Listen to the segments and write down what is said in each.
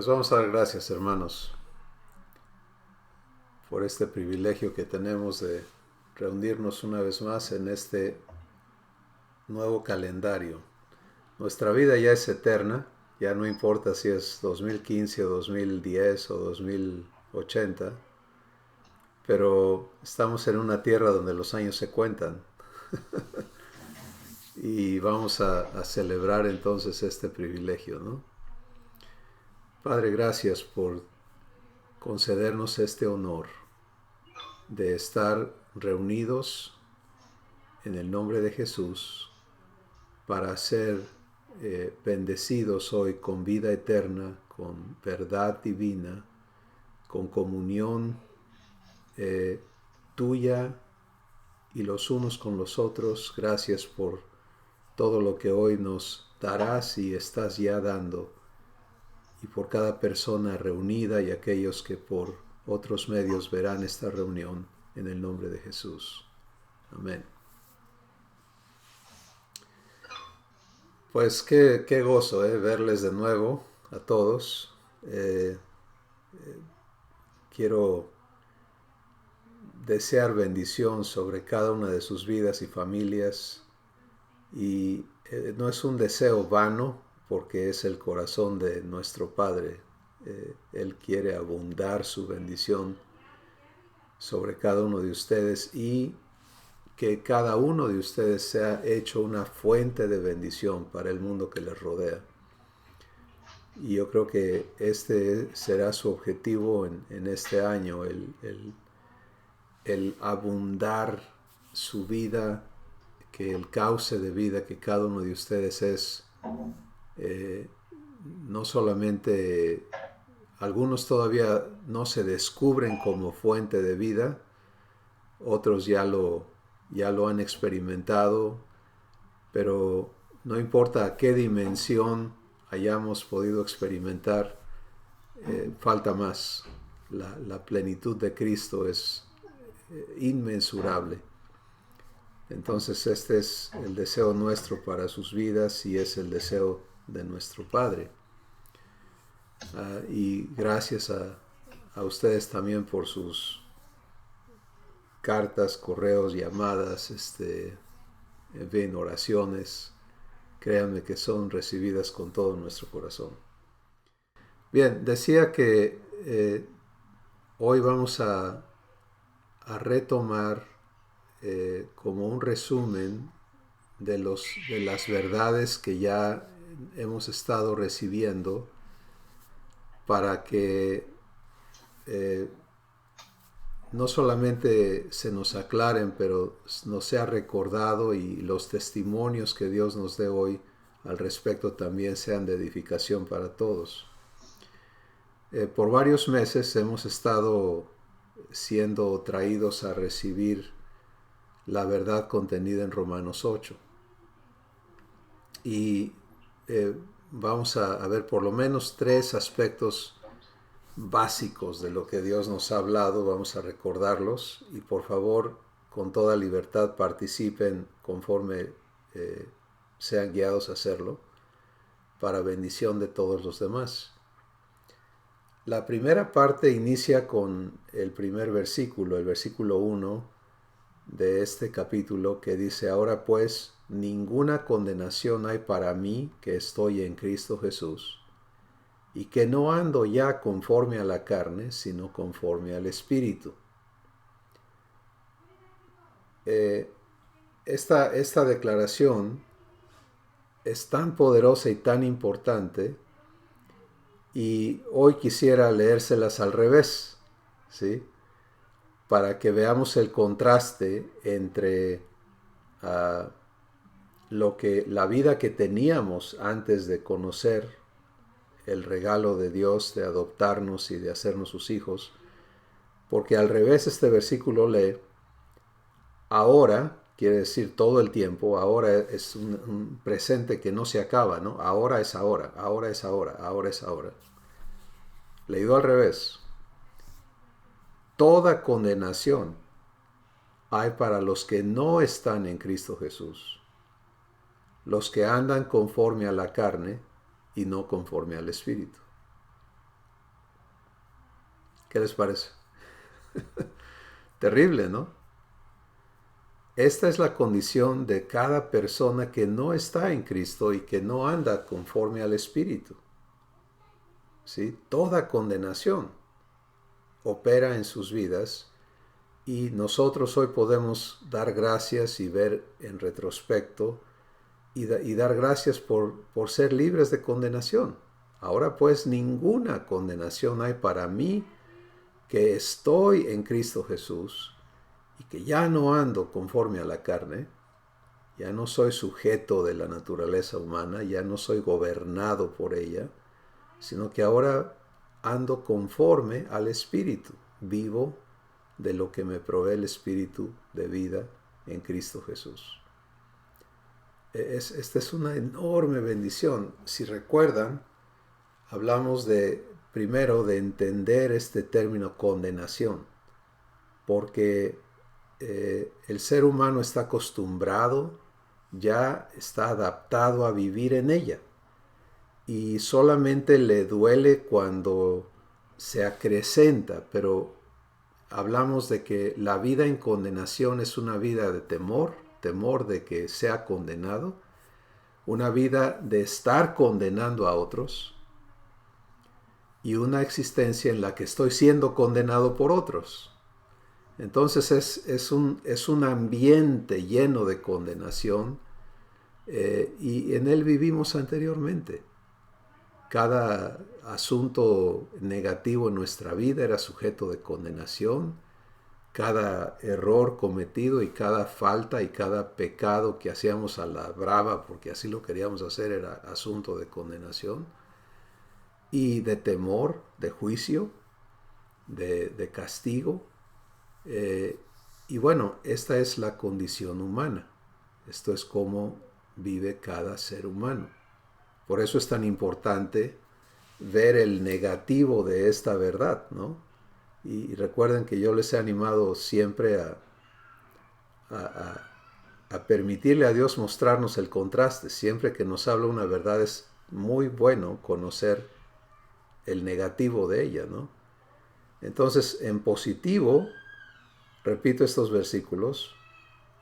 Pues vamos a dar gracias, hermanos, por este privilegio que tenemos de reunirnos una vez más en este nuevo calendario. Nuestra vida ya es eterna, ya no importa si es 2015 o 2010 o 2080, pero estamos en una tierra donde los años se cuentan y vamos a celebrar entonces este privilegio, ¿no? Padre, gracias por concedernos este honor de estar reunidos en el nombre de Jesús para ser bendecidos hoy con vida eterna, con verdad divina, con comunión tuya y los unos con los otros. Gracias por todo lo que hoy nos darás y estás ya dando, y por cada persona reunida y aquellos que por otros medios verán esta reunión, en el nombre de Jesús. Amén. Pues qué gozo verles de nuevo a todos. Quiero desear bendición sobre cada una de sus vidas y familias. Y no es un deseo vano, porque es el corazón de nuestro Padre. Él quiere abundar su bendición sobre cada uno de ustedes y que cada uno de ustedes sea hecho una fuente de bendición para el mundo que les rodea. Y yo creo que este será su objetivo en este año, el abundar su vida, que el cauce de vida que cada uno de ustedes es, no solamente, algunos todavía no se descubren como fuente de vida, otros ya lo han experimentado, pero no importa a qué dimensión hayamos podido experimentar, falta más. La plenitud de Cristo es inmensurable. Entonces este es el deseo nuestro para sus vidas y es el deseo de nuestro Padre. Y gracias a ustedes también por sus cartas, correos, llamadas, en fin, oraciones. Créanme que son recibidas con todo nuestro corazón. Bien, decía que hoy vamos a retomar como un resumen de las verdades que ya hemos estado recibiendo, para que no solamente se nos aclaren, pero nos sea recordado y los testimonios que Dios nos dé hoy al respecto también sean de edificación para todos. Por varios meses hemos estado siendo traídos a recibir la verdad contenida en Romanos 8. Y vamos a ver por lo menos tres aspectos básicos de lo que Dios nos ha hablado. Vamos a recordarlos y por favor, con toda libertad, participen conforme sean guiados a hacerlo, para bendición de todos los demás. La primera parte inicia con el primer versículo, el versículo 1 de este capítulo, que dice: ahora pues, ninguna condenación hay para mí que estoy en Cristo Jesús, y que no ando ya conforme a la carne, sino conforme al Espíritu. Esta declaración es tan poderosa y tan importante, y hoy quisiera leérselas al revés, ¿sí? Para que veamos el contraste entre la vida que teníamos antes de conocer el regalo de Dios de adoptarnos y de hacernos sus hijos, porque al revés este versículo lee: ahora, quiere decir todo el tiempo, ahora es un presente que no se acaba, ¿no? Ahora es ahora, ahora es ahora, ahora es ahora. Leído al revés: toda condenación hay para los que no están en Cristo Jesús, los que andan conforme a la carne y no conforme al Espíritu. ¿Qué les parece? Terrible, ¿no? Esta es la condición de cada persona que no está en Cristo y que no anda conforme al Espíritu. ¿Sí? Toda condenación opera en sus vidas y nosotros hoy podemos dar gracias y ver en retrospecto y dar gracias por ser libres de condenación. Ahora pues ninguna condenación hay para mí que estoy en Cristo Jesús y que ya no ando conforme a la carne, ya no soy sujeto de la naturaleza humana, ya no soy gobernado por ella, sino que ahora ando conforme al Espíritu, vivo de lo que me provee el Espíritu de vida en Cristo Jesús. Esta es una enorme bendición. Si recuerdan, hablamos primero de entender este término condenación, porque el ser humano está acostumbrado, ya está adaptado a vivir en ella, y solamente le duele cuando se acrecenta, pero hablamos de que la vida en condenación es una vida de temor, temor de que sea condenado, una vida de estar condenando a otros y una existencia en la que estoy siendo condenado por otros. Entonces es un ambiente lleno de condenación y en él vivimos anteriormente. Cada asunto negativo en nuestra vida era sujeto de condenación. Cada error cometido y cada falta y cada pecado que hacíamos a la brava, porque así lo queríamos hacer, era asunto de condenación y de temor, de juicio, de castigo. Y bueno, esta es la condición humana. Esto es cómo vive cada ser humano. Por eso es tan importante ver el negativo de esta verdad, ¿no? Y recuerden que yo les he animado siempre a permitirle a Dios mostrarnos el contraste. Siempre que nos habla una verdad es muy bueno conocer el negativo de ella, ¿no? Entonces, en positivo, repito estos versículos,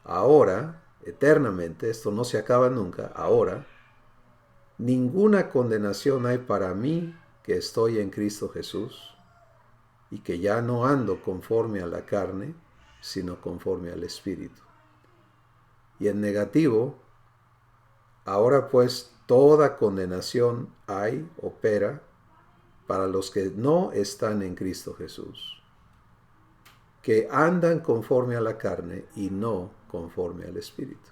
ahora, eternamente, esto no se acaba nunca, ahora, ninguna condenación hay para mí que estoy en Cristo Jesús y que ya no ando conforme a la carne, sino conforme al Espíritu. Y en negativo, ahora pues toda condenación hay, opera, para los que no están en Cristo Jesús, que andan conforme a la carne y no conforme al Espíritu.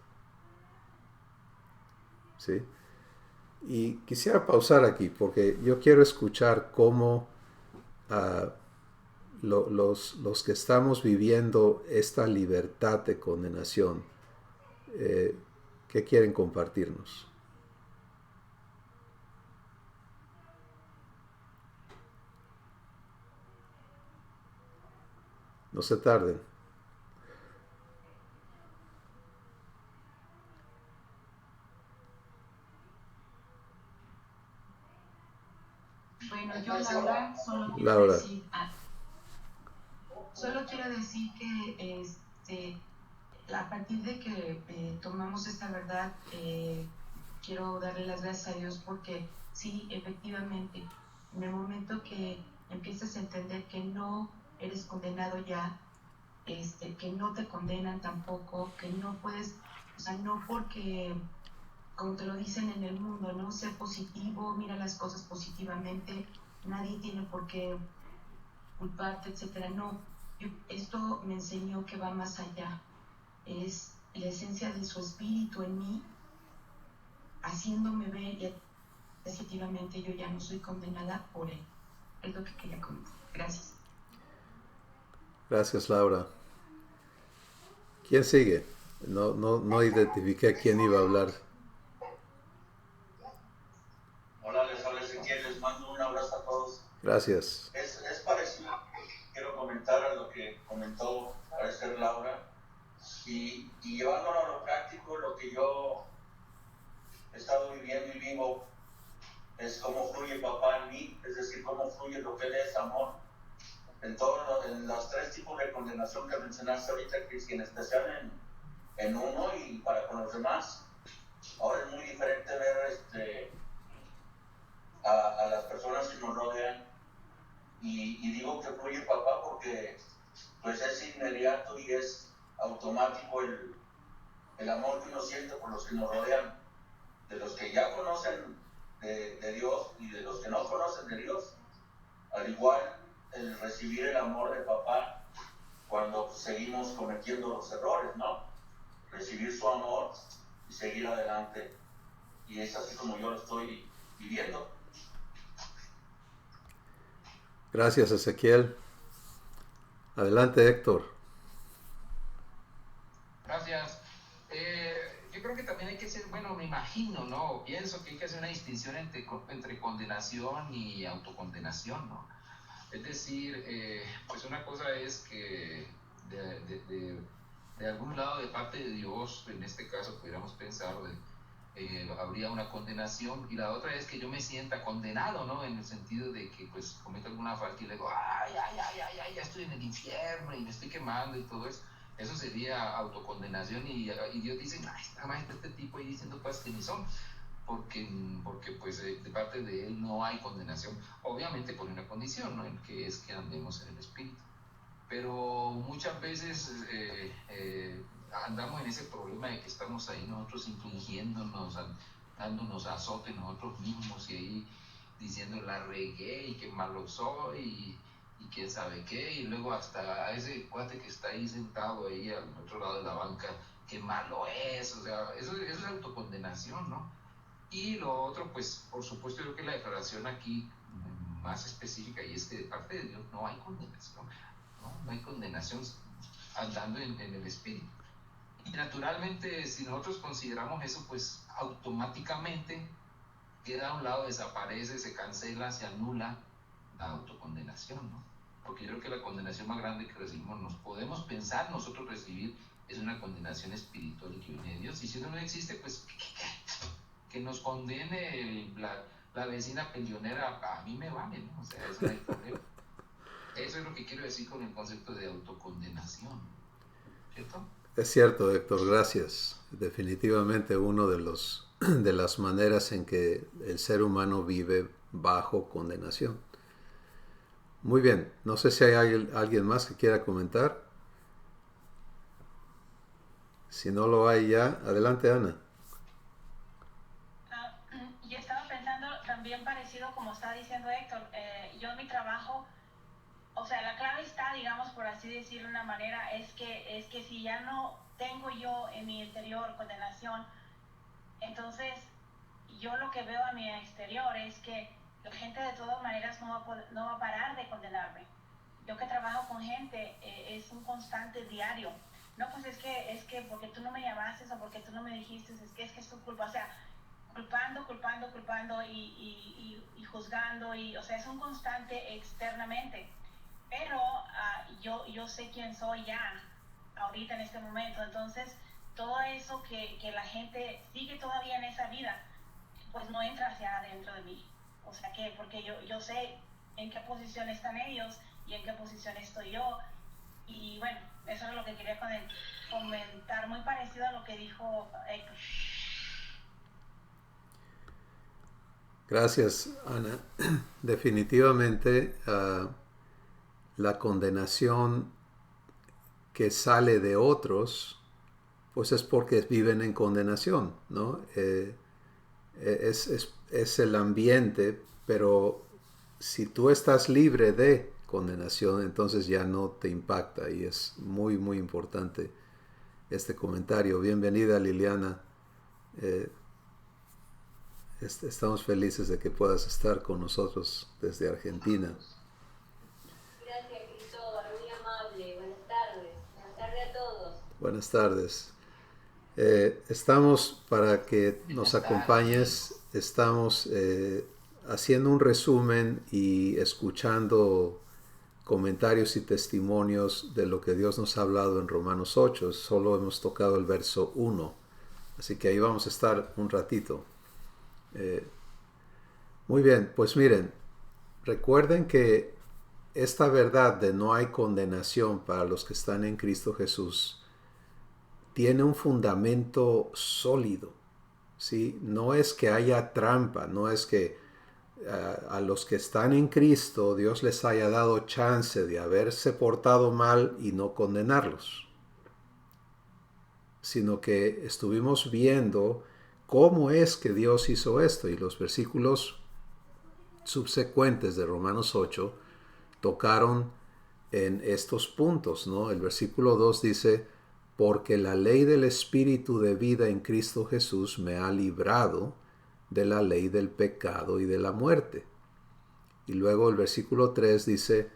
¿Sí? Y quisiera pausar aquí porque yo quiero escuchar cómo los que estamos viviendo esta libertad de condenación, ¿qué quieren compartirnos? No se tarden. Bueno, yo Laura, Laura. solo quiero decir que a partir de que tomamos esta verdad, quiero darle las gracias a Dios porque sí, efectivamente, en el momento que empiezas a entender que no eres condenado ya, que no te condenan tampoco, que no puedes, o sea, no porque, como te lo dicen en el mundo, ¿no? Ser positivo, mira las cosas positivamente, nadie tiene por qué culparte, etcétera. No, esto me enseñó que va más allá. Es la esencia de su espíritu en mí, haciéndome ver y positivamente yo ya no soy condenada por él. Es lo que quería comentar. Gracias. Gracias, Laura. ¿Quién sigue? No identifiqué a quién iba a hablar. Hola, les habla Ezequiel, les mando un abrazo a todos. Gracias. Es parecido, quiero comentar a lo que comentó parecer Laura y llevándolo a lo práctico, lo que yo he estado viviendo y vivo es cómo fluye papá en mí, es decir, cómo fluye lo que él es amor. en los tres tipos de condenación que mencionaste ahorita, Chris, y en especial en uno y para con los demás. Ahora es muy diferente ver a las personas que nos rodean, y digo que fluye papá porque pues es inmediato y es automático el amor que uno siente por los que nos rodean, de los que ya conocen de Dios y de los que no conocen de Dios. Al igual, el recibir el amor de papá cuando seguimos cometiendo los errores, ¿no? Recibir su amor y seguir adelante. Y es así como yo lo estoy viviendo. Gracias, Ezequiel. Adelante, Héctor. Gracias. Yo creo que también hay que ser, bueno, me imagino, ¿no? Pienso que hay que hacer una distinción entre condenación y autocondenación, ¿no? Es decir, pues una cosa es que de algún lado de parte de Dios, en este caso pudiéramos pensar, habría una condenación, y la otra es que yo me sienta condenado, ¿no? En el sentido de que pues cometo alguna falta y le digo, ay, ya estoy en el infierno y me estoy quemando y todo eso. Eso sería autocondenación, y Dios dice, ay, está más este tipo ahí diciendo cosas que ni son, porque pues de parte de él no hay condenación, obviamente por una condición, ¿no? En que es que andemos en el Espíritu. Pero muchas veces andamos en ese problema de que estamos ahí nosotros infligiéndonos, dándonos azote nosotros mismos, y ahí diciendo la regué y qué malo soy y quién sabe qué, y luego hasta a ese cuate que está ahí sentado ahí al otro lado de la banca, qué malo es, o sea, eso es autocondenación, ¿no? Y lo otro, pues por supuesto, yo creo que la declaración aquí más específica, y es que de parte de Dios no hay condenación, no hay condenación andando en el Espíritu. Y naturalmente, si nosotros consideramos eso, pues automáticamente queda a un lado, desaparece, se cancela, se anula la autocondenación, ¿no? Porque yo creo que la condenación más grande que recibimos, nos podemos pensar nosotros recibir, es una condenación espiritual que viene de Dios. Y si eso no existe, pues que nos condene la vecina peleonera, a mí me vale, ¿no? O sea, eso no hay problema. Eso es lo que quiero decir con el concepto de autocondenación, ¿cierto? Es cierto, Héctor, gracias. Definitivamente uno de las maneras en que el ser humano vive bajo condenación. Muy bien, no sé si hay alguien más que quiera comentar. Si no lo hay ya, adelante, Ana. Yo estaba pensando también parecido como está diciendo Héctor. Yo en mi trabajo, o sea, la clave está, digamos, por así decirlo de una manera, es que si ya no tengo yo en mi interior condenación, entonces yo lo que veo a mi exterior es que la gente de todas maneras no va a parar de condenarme. Yo que trabajo con gente, es un constante diario. No, pues es que porque tú no me llamaste o porque tú no me dijiste, es que es tu culpa. O sea, culpando y juzgando, o sea, es un constante externamente. Pero yo sé quién soy ya, ahorita en este momento. Entonces, todo eso que la gente sigue todavía en esa vida, pues no entra hacia adentro de mí. O sea que, porque yo sé en qué posición están ellos y en qué posición estoy yo. Y bueno, eso es lo que quería comentar, muy parecido a lo que dijo Héctor. Gracias, Ana. Definitivamente la condenación que sale de otros, pues es porque viven en condenación, ¿no? Es el ambiente, pero si tú estás libre de condenación, entonces ya no te impacta, y es muy, muy importante este comentario. Bienvenida, Liliana. Estamos felices de que puedas estar con nosotros desde Argentina. Gracias, Cristóbal, muy amable. Buenas tardes. Buenas tardes a todos. Buenas tardes. Estamos, para que nos acompañes, estamos haciendo un resumen y escuchando comentarios y testimonios de lo que Dios nos ha hablado en Romanos 8. Solo hemos tocado el verso 1, así que ahí vamos a estar un ratito. Muy bien, pues miren, recuerden que esta verdad de no hay condenación para los que están en Cristo Jesús tiene un fundamento sólido, ¿sí? No es que haya trampa, no es que a los que están en Cristo Dios les haya dado chance de haberse portado mal y no condenarlos, sino que estuvimos viendo cómo es que Dios hizo esto, y los versículos subsecuentes de Romanos 8 tocaron en estos puntos, ¿no? El versículo 2 dice: porque la ley del Espíritu de vida en Cristo Jesús me ha librado de la ley del pecado y de la muerte. Y luego el versículo 3 dice: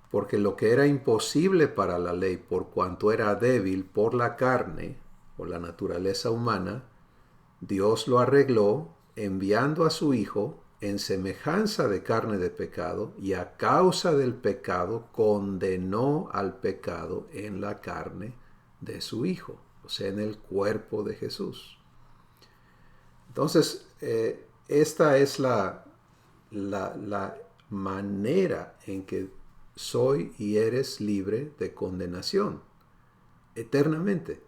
porque lo que era imposible para la ley, por cuanto era débil por la carne o la naturaleza humana, Dios lo arregló enviando a su Hijo en semejanza de carne de pecado, y a causa del pecado condenó al pecado en la carne de su Hijo, o sea, en el cuerpo de Jesús. Entonces, esta es la manera en que soy y eres libre de condenación eternamente.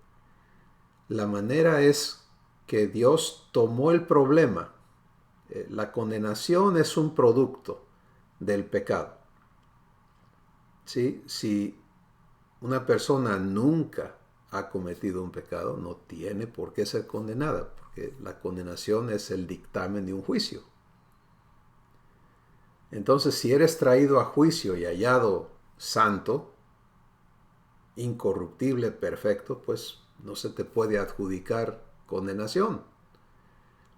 La manera es que Dios tomó el problema. La condenación es un producto del pecado. ¿Sí? Si una persona nunca ha cometido un pecado, no tiene por qué ser condenada, porque la condenación es el dictamen de un juicio. Entonces, si eres traído a juicio y hallado santo, incorruptible, perfecto, pues no se te puede adjudicar condenación.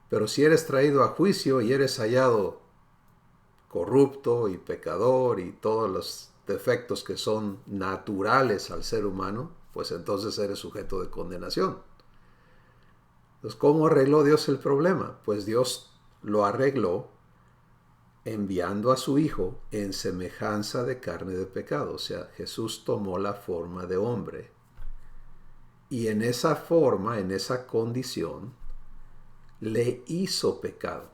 Pero si eres traído a juicio y eres hallado corrupto y pecador y todos los defectos que son naturales al ser humano, pues entonces eres sujeto de condenación. Entonces, ¿cómo arregló Dios el problema? Pues Dios lo arregló enviando a su Hijo en semejanza de carne de pecado. O sea, Jesús tomó la forma de hombre. Y en esa forma, en esa condición, le hizo pecado.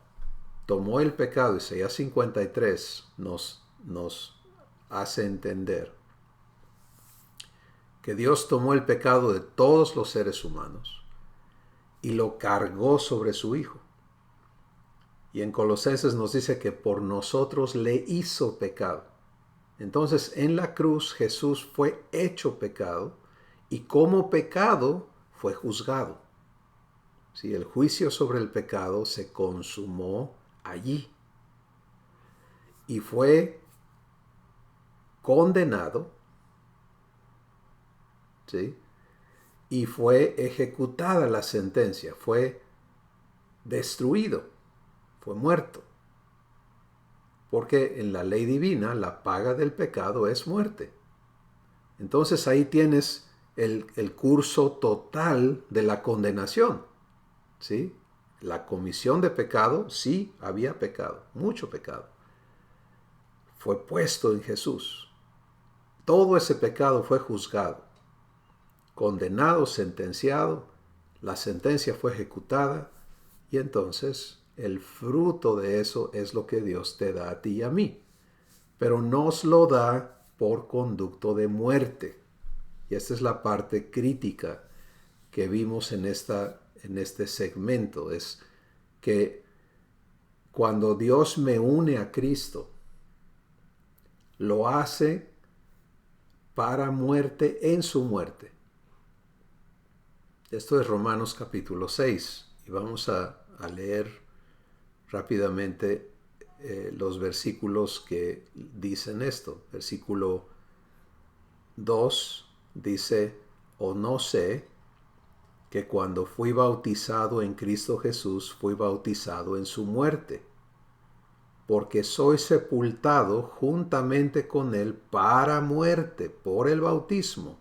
Tomó el pecado. Isaías 53 nos hace entender que Dios tomó el pecado de todos los seres humanos y lo cargó sobre su Hijo. Y en Colosenses nos dice que por nosotros le hizo pecado. Entonces, en la cruz Jesús fue hecho pecado y como pecado fue juzgado. ¿Sí? El juicio sobre el pecado se consumó allí y fue condenado, ¿sí? Y fue ejecutada la sentencia, fue destruido, fue muerto. Porque en la ley divina la paga del pecado es muerte. Entonces ahí tienes el curso total de la condenación, ¿sí? La comisión de pecado, sí, había pecado, mucho pecado. Fue puesto en Jesús. Todo ese pecado fue juzgado, condenado, sentenciado, la sentencia fue ejecutada y entonces el fruto de eso es lo que Dios te da a ti y a mí. Pero nos lo da por conducto de muerte. Y esta es la parte crítica que vimos en este segmento. Es que cuando Dios me une a Cristo, lo hace para muerte en su muerte. Esto es Romanos capítulo 6. Y vamos a leer rápidamente los versículos que dicen esto. Versículo 2 dice: o no sé que cuando fui bautizado en Cristo Jesús, fui bautizado en su muerte, porque soy sepultado juntamente con él para muerte por el bautismo,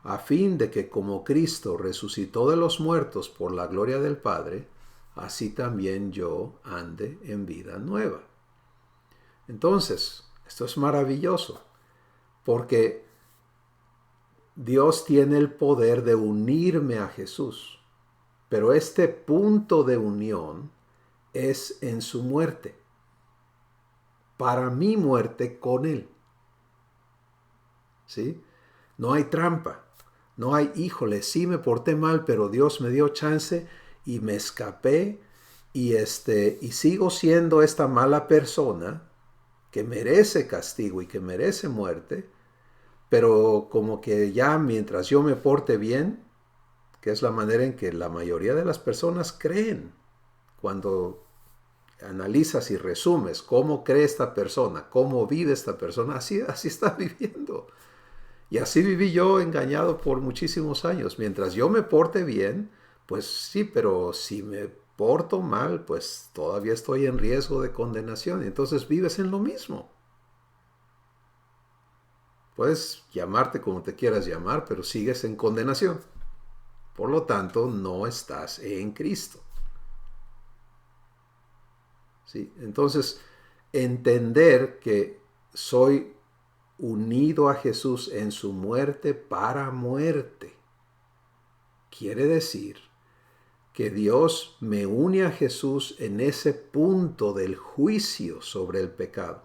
a fin de que como Cristo resucitó de los muertos por la gloria del Padre, así también yo ande en vida nueva. Entonces, esto es maravilloso, porque Dios tiene el poder de unirme a Jesús, pero este punto de unión es en su muerte, para mi muerte con Él. ¿sí? No hay trampa. No hay, híjole, sí me porté mal, pero Dios me dio chance y me escapé y sigo siendo esta mala persona que merece castigo y que merece muerte, pero como que ya mientras yo me porte bien, que es la manera en que la mayoría de las personas creen cuando analizas y resumes cómo cree esta persona, cómo vive esta persona, así está viviendo. Y así viví yo engañado por muchísimos años. Mientras yo me porte bien, pues sí, pero si me porto mal, pues todavía estoy en riesgo de condenación. Y entonces vives en lo mismo. Puedes llamarte como te quieras llamar, pero sigues en condenación. Por lo tanto, no estás en Cristo. ¿Sí? Entonces, entender que soy unido a Jesús en su muerte para muerte, quiere decir que Dios me une a Jesús en ese punto del juicio sobre el pecado.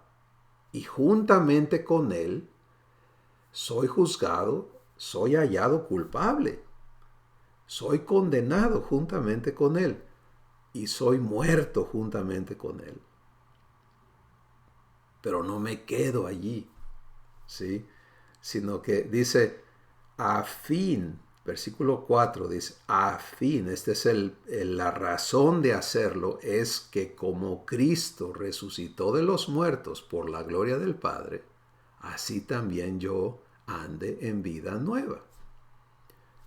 Y juntamente con Él, soy juzgado, soy hallado culpable. Soy condenado juntamente con Él. Y soy muerto juntamente con Él. Pero no me quedo allí, ¿sí? Sino que dice, a fin, versículo 4 dice, a fin, esta es la razón de hacerlo, es que como Cristo resucitó de los muertos por la gloria del Padre, así también yo ande en vida nueva.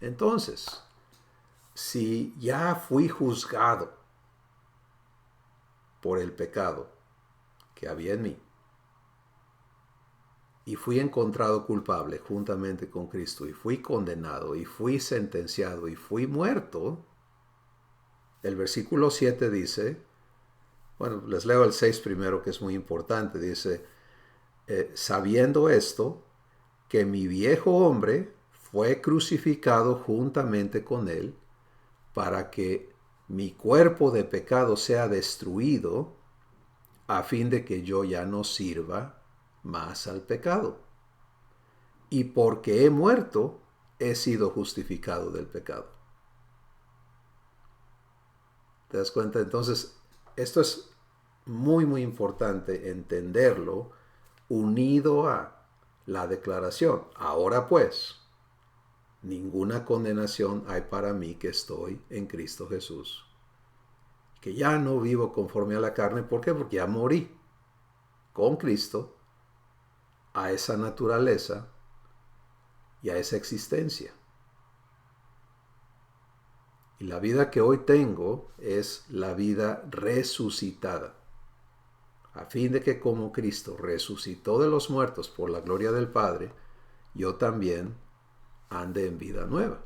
Entonces, si ya fui juzgado por el pecado que había en mí, y fui encontrado culpable juntamente con Cristo, y fui condenado, y fui sentenciado, y fui muerto, el versículo 7 dice, bueno, les leo el 6 primero, que es muy importante, dice, sabiendo esto, que mi viejo hombre fue crucificado juntamente con él, para que mi cuerpo de pecado sea destruido, a fin de que yo ya no sirva más al pecado. Y porque he muerto, he sido justificado del pecado. ¿Te das cuenta? Entonces, esto es muy, muy importante entenderlo unido a la declaración. Ahora pues, ninguna condenación hay para mí que estoy en Cristo Jesús. Que ya no vivo conforme a la carne. ¿Por qué? Porque ya morí con Cristo a esa naturaleza y a esa existencia. Y la vida que hoy tengo es la vida resucitada, a fin de que como Cristo resucitó de los muertos por la gloria del Padre, yo también ande en vida nueva.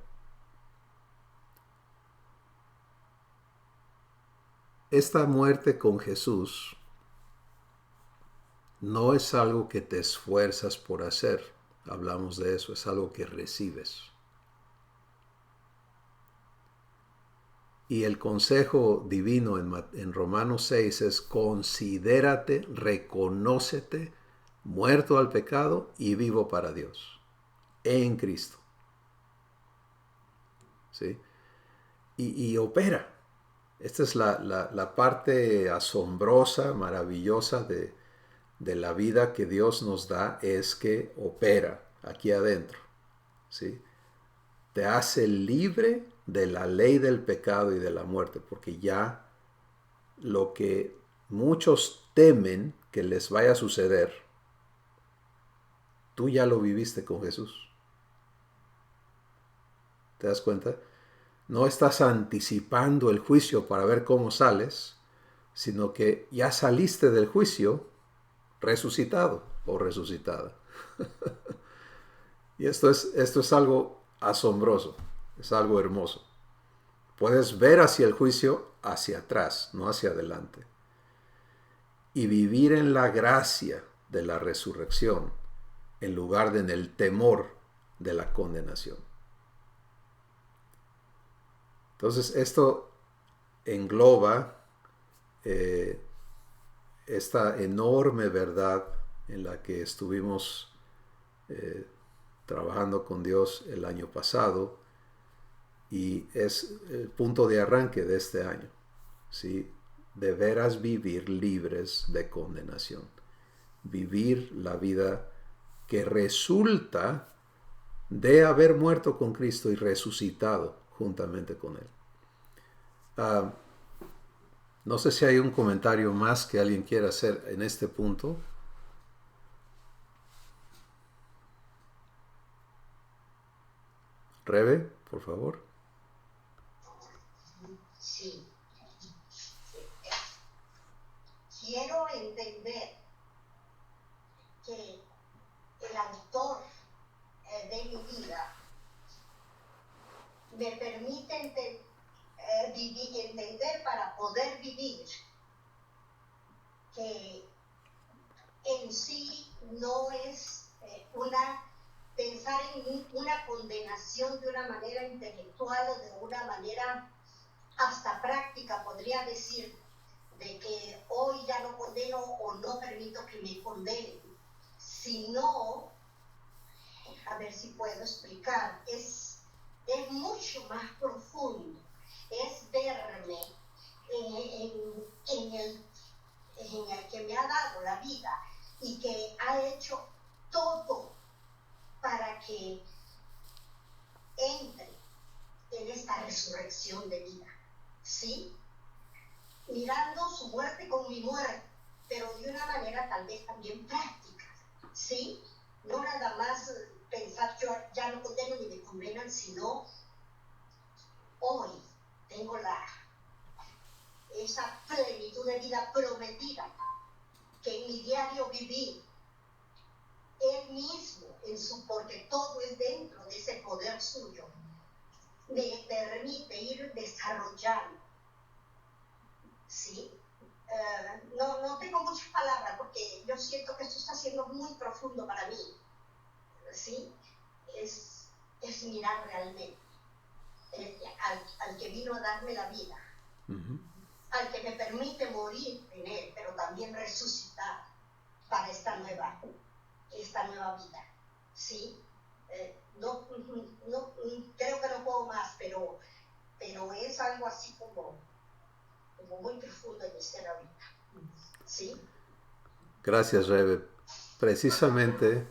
Esta muerte con Jesús no es algo que te esfuerzas por hacer. Hablamos de eso, es algo que recibes. Y el consejo divino en Romanos 6 es considérate, reconócete, muerto al pecado y vivo para Dios, en Cristo. ¿Sí? Y opera. Esta es la parte asombrosa, maravillosa de la vida que Dios nos da, es que opera aquí adentro, ¿sí? Te hace libre de la ley del pecado y de la muerte, porque ya lo que muchos temen que les vaya a suceder, tú ya lo viviste con Jesús. ¿Te das cuenta? No estás anticipando el juicio para ver cómo sales, sino que ya saliste del juicio resucitado o resucitada. Y esto es algo asombroso, es algo hermoso. Puedes ver hacia el juicio hacia atrás, no hacia adelante. Y vivir en la gracia de la resurrección en lugar de en el temor de la condenación. Entonces esto engloba esta enorme verdad en la que estuvimos trabajando con Dios el año pasado y es el punto de arranque de este año, ¿sí? De veras vivir libres de condenación. Vivir la vida que resulta de haber muerto con Cristo y resucitado juntamente con Él. No sé si hay un comentario más que alguien quiera hacer en este punto. Rebe, por favor. Sí. Quiero entender que el autor de mi vida me permite entender para poder vivir que en sí no es pensar en una condenación de una manera intelectual o de una manera hasta práctica, podría decir, de que hoy ya no condeno o no permito que me condenen, sino, a ver si puedo explicar, es mucho más profundo, es verme en el que me ha dado la vida y que ha hecho todo para que entre en esta resurrección de vida, ¿sí? Mirando su muerte con mi muerte, pero de una manera tal vez también práctica, ¿sí? No nada más pensar yo ya no condeno ni me condenan, sino hoy tengo esa plenitud de vida prometida que en mi diario vivir, Él mismo, porque todo es dentro de ese poder suyo, me permite ir desarrollando, ¿sí? No tengo muchas palabras porque yo siento que esto está siendo muy profundo para mí, ¿sí? Es mirar realmente al que vino a darme la vida, al que me permite morir en Él, pero también resucitar para esta nueva vida, ¿sí? No, creo que no puedo más, pero es algo así como muy profundo en mi ser ahorita, ¿sí? Gracias, Rebe. Precisamente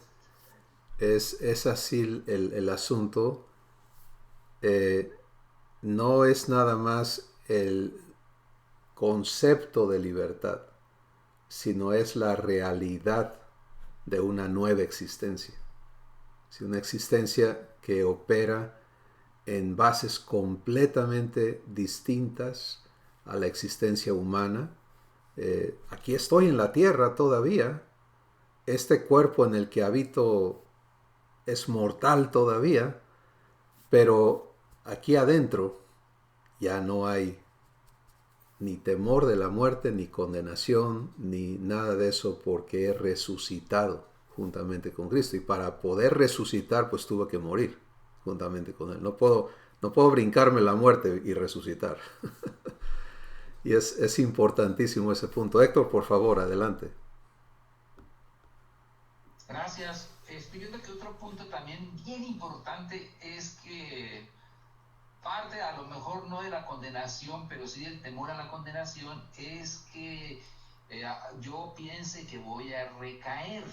es así el asunto. No es nada más el concepto de libertad, sino es la realidad de una nueva existencia. Una existencia que opera en bases completamente distintas a la existencia humana. Aquí estoy en la tierra todavía. Este cuerpo en el que habito es mortal todavía, pero aquí adentro ya no hay ni temor de la muerte, ni condenación, ni nada de eso, porque he resucitado juntamente con Cristo. Y para poder resucitar, pues tuve que morir juntamente con Él. No puedo brincarme la muerte y resucitar. Y es importantísimo ese punto. Héctor, por favor, adelante. Gracias. Yo creo que otro punto también bien importante es que parte a lo mejor no de la condenación, pero sí del temor a la condenación, es que yo piense que voy a recaer.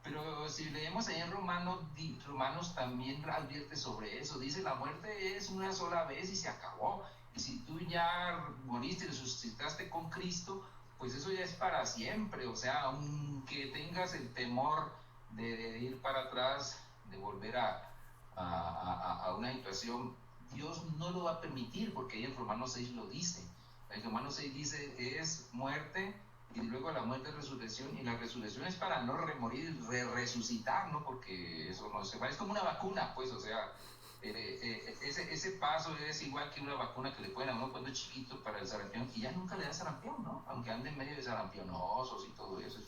Pero si leemos ahí en Romanos también advierte sobre eso. Dice, la muerte es una sola vez y se acabó. Y si tú ya moriste y resucitaste con Cristo, pues eso ya es para siempre. O sea, aunque tengas el temor de ir para atrás, de volver a una situación, Dios no lo va a permitir, porque ahí en Romanos 6 lo dice. En Romanos 6 dice, es muerte, y luego la muerte es resurrección, y la resurrección es para no remorir, resucitar, ¿no? Porque eso no se va, es como una vacuna, pues, o sea, ese paso es igual que una vacuna que le ponen a uno cuando es chiquito para el sarampión, y ya nunca le da sarampión, ¿no? Aunque ande en medio de sarampionosos y todo eso.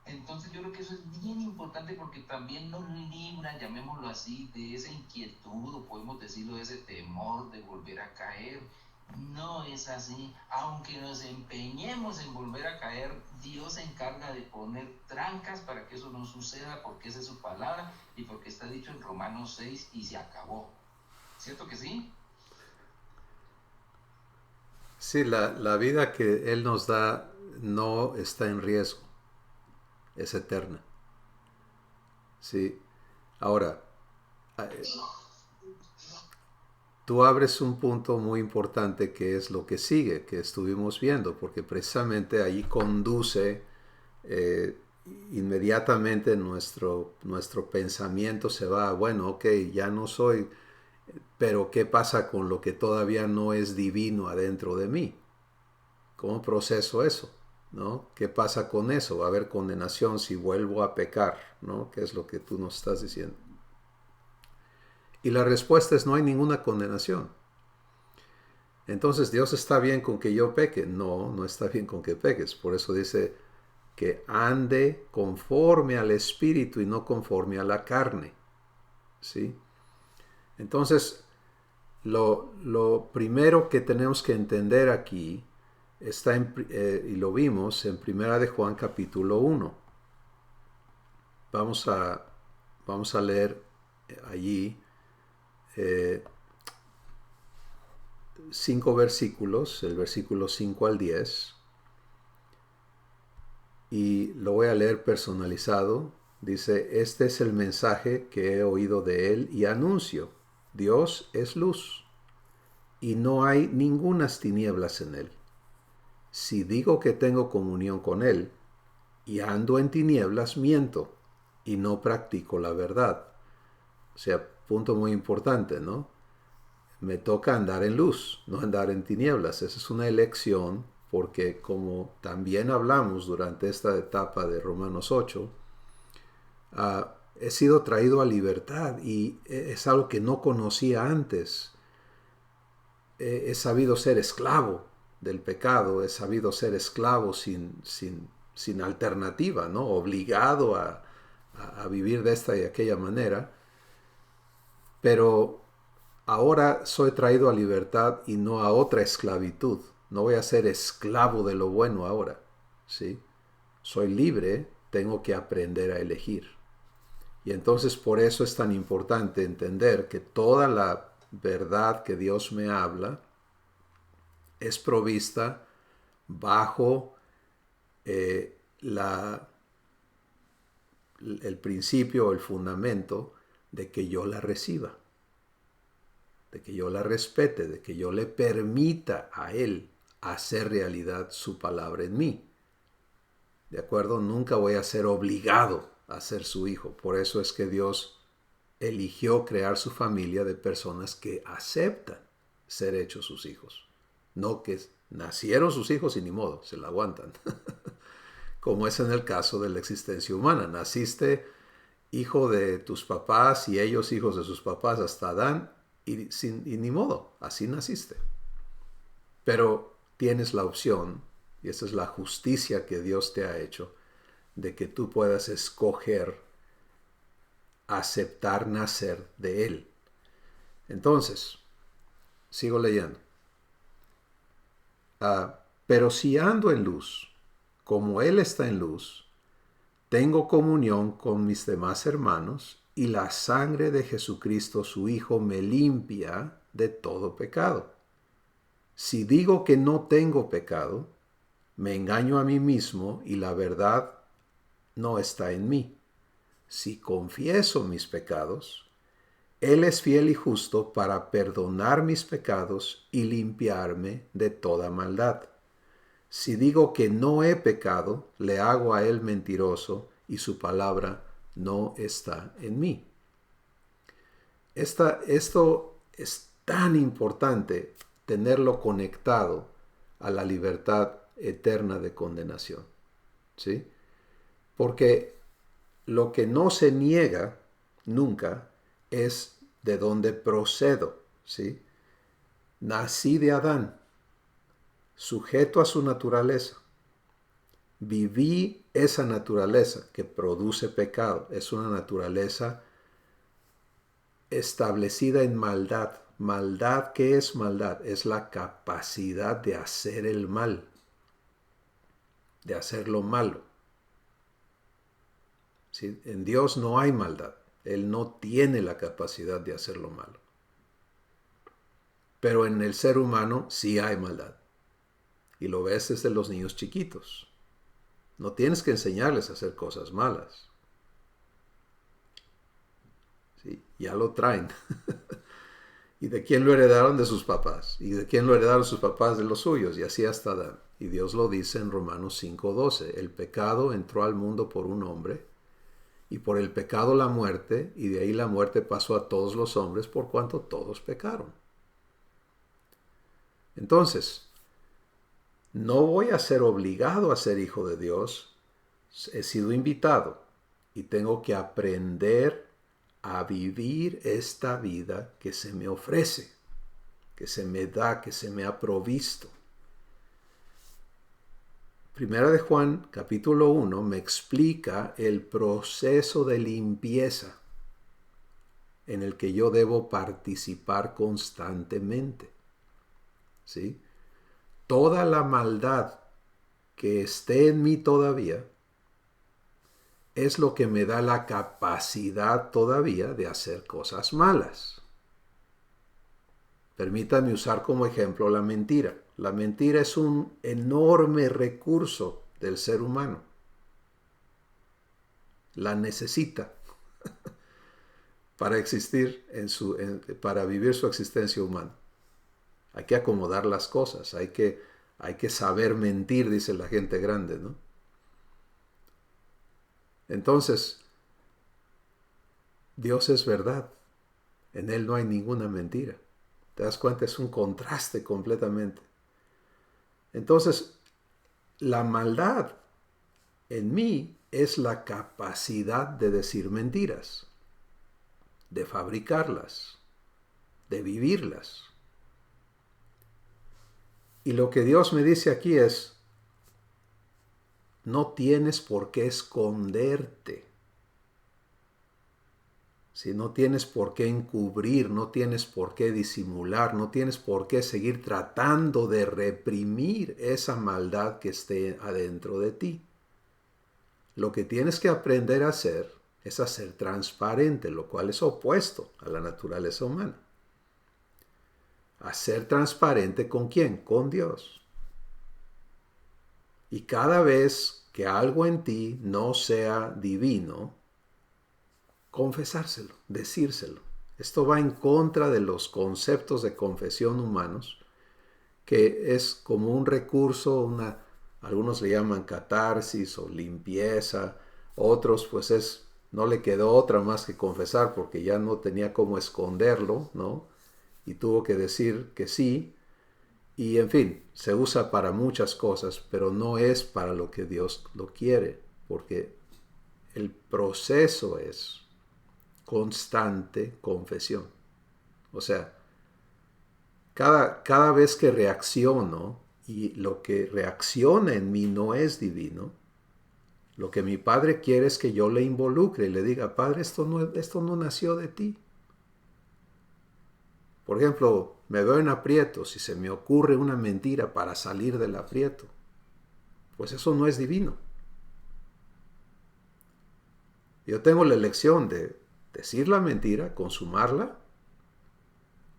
Entonces yo creo que eso es bien importante porque también nos libra, llamémoslo así, de esa inquietud, o podemos decirlo, de ese temor de volver a caer. No es así. Aunque nos empeñemos en volver a caer, Dios se encarga de poner trancas para que eso no suceda, porque esa es su palabra y porque está dicho en Romanos 6 y se acabó. ¿Cierto que sí? Sí, la vida que Él nos da no está en riesgo, es eterna. Sí. Ahora, tú abres un punto muy importante que es lo que sigue, que estuvimos viendo, porque precisamente ahí conduce eh, inmediatamente nuestro pensamiento se va, bueno, ok, ya no soy, pero ¿qué pasa con lo que todavía no es divino adentro de mí? ¿Cómo proceso eso? ¿No? ¿Qué pasa con eso? Va a haber condenación si vuelvo a pecar, ¿no? ¿Qué es lo que tú nos estás diciendo? Y la respuesta es no hay ninguna condenación. Entonces, ¿Dios está bien con que yo peque? No, no está bien con que peques. Por eso dice que ande conforme al Espíritu y no conforme a la carne. ¿Sí? Entonces, lo primero que tenemos que entender aquí está y lo vimos en Primera de Juan capítulo 1. Vamos a leer allí 5 versículos, el versículo 5 al 10, y lo voy a leer personalizado. Dice, este es el mensaje que he oído de él y anuncio. Dios es luz, y no hay ningunas tinieblas en él. Si digo que tengo comunión con él, y ando en tinieblas, miento, y no practico la verdad. O sea, punto muy importante, ¿no? Me toca andar en luz, no andar en tinieblas. Esa es una elección porque como también hablamos durante esta etapa de Romanos 8, he sido traído a libertad y es algo que no conocía antes. He sabido ser esclavo del pecado, he sabido ser esclavo sin alternativa, ¿no? Obligado a vivir de esta y aquella manera. Pero ahora soy traído a libertad y no a otra esclavitud. No voy a ser esclavo de lo bueno ahora, ¿sí? Soy libre, tengo que aprender a elegir. Y entonces por eso es tan importante entender que toda la verdad que Dios me habla es provista bajo el principio o el fundamento de que yo la reciba, de que yo la respete, de que yo le permita a Él hacer realidad su palabra en mí. ¿De acuerdo? Nunca voy a ser obligado a ser su hijo. Por eso es que Dios eligió crear su familia de personas que aceptan ser hechos sus hijos. No que nacieron sus hijos y ni modo, se la aguantan. Como es en el caso de la existencia humana. Naciste hijo de tus papás y ellos hijos de sus papás hasta Adán y ni modo, así naciste. Pero tienes la opción, y esa es la justicia que Dios te ha hecho, de que tú puedas escoger aceptar nacer de Él. Entonces, sigo leyendo. Pero si ando en luz, como Él está en luz, tengo comunión con mis demás hermanos y la sangre de Jesucristo, su Hijo, me limpia de todo pecado. Si digo que no tengo pecado, me engaño a mí mismo y la verdad no está en mí. Si confieso mis pecados, Él es fiel y justo para perdonar mis pecados y limpiarme de toda maldad. Si digo que no he pecado, le hago a Él mentiroso y su palabra no está en mí. Esto es tan importante tenerlo conectado a la libertad eterna de condenación, ¿sí? Porque lo que no se niega nunca es de dónde procedo, ¿sí? Nací de Adán, sujeto a su naturaleza. Viví esa naturaleza que produce pecado. Es una naturaleza establecida en maldad, Maldad, ¿qué es maldad? Es la capacidad de hacer el mal, de hacer lo malo. ¿Sí? En Dios no hay maldad. Él no tiene la capacidad de hacer lo malo. Pero en el ser humano sí hay maldad. Y lo ves desde los niños chiquitos. No tienes que enseñarles a hacer cosas malas. ¿Sí? Ya lo traen. ¿Y de quién lo heredaron? De sus papás. ¿Y de quién lo heredaron sus papás? De los suyos. Y así hasta Adán. Y Dios lo dice en Romanos 5:12. El pecado entró al mundo por un hombre, y por el pecado la muerte, y de ahí la muerte pasó a todos los hombres por cuanto todos pecaron. Entonces, no voy a ser obligado a ser hijo de Dios. He sido invitado y tengo que aprender a vivir esta vida que se me ofrece, que se me da, que se me ha provisto. Primera de Juan, capítulo 1, me explica el proceso de limpieza en el que yo debo participar constantemente. ¿Sí? Toda la maldad que esté en mí todavía es lo que me da la capacidad todavía de hacer cosas malas. Permítanme usar como ejemplo la mentira. La mentira es un enorme recurso del ser humano. La necesita para existir, para vivir su existencia humana. Hay que acomodar las cosas, hay que saber mentir, dice la gente grande, ¿no? Entonces, Dios es verdad. En Él no hay ninguna mentira. ¿Te das cuenta? Es un contraste completamente. Entonces, la maldad en mí es la capacidad de decir mentiras, de fabricarlas, de vivirlas. Y lo que Dios me dice aquí es, no tienes por qué esconderte. Si no tienes por qué encubrir, no tienes por qué disimular, no tienes por qué seguir tratando de reprimir esa maldad que esté adentro de ti. Lo que tienes que aprender a hacer es a ser transparente, lo cual es opuesto a la naturaleza humana. A ser transparente ¿con quién? Con Dios. Y cada vez que algo en ti no sea divino, confesárselo, decírselo. Esto va en contra de los conceptos de confesión humanos, que es como un recurso, algunos le llaman catarsis o limpieza, otros pues no le quedó otra más que confesar porque ya no tenía cómo esconderlo, ¿no? Y tuvo que decir que sí. Y en fin, se usa para muchas cosas, pero no es para lo que Dios lo quiere, porque el proceso es constante confesión. O sea, cada vez que reacciono y lo que reacciona en mí no es divino, lo que mi Padre quiere es que yo le involucre y le diga, Padre, esto no nació de ti. Por ejemplo, me veo en aprietos y se me ocurre una mentira para salir del aprieto. Pues eso no es divino. Yo tengo la elección de decir la mentira, consumarla,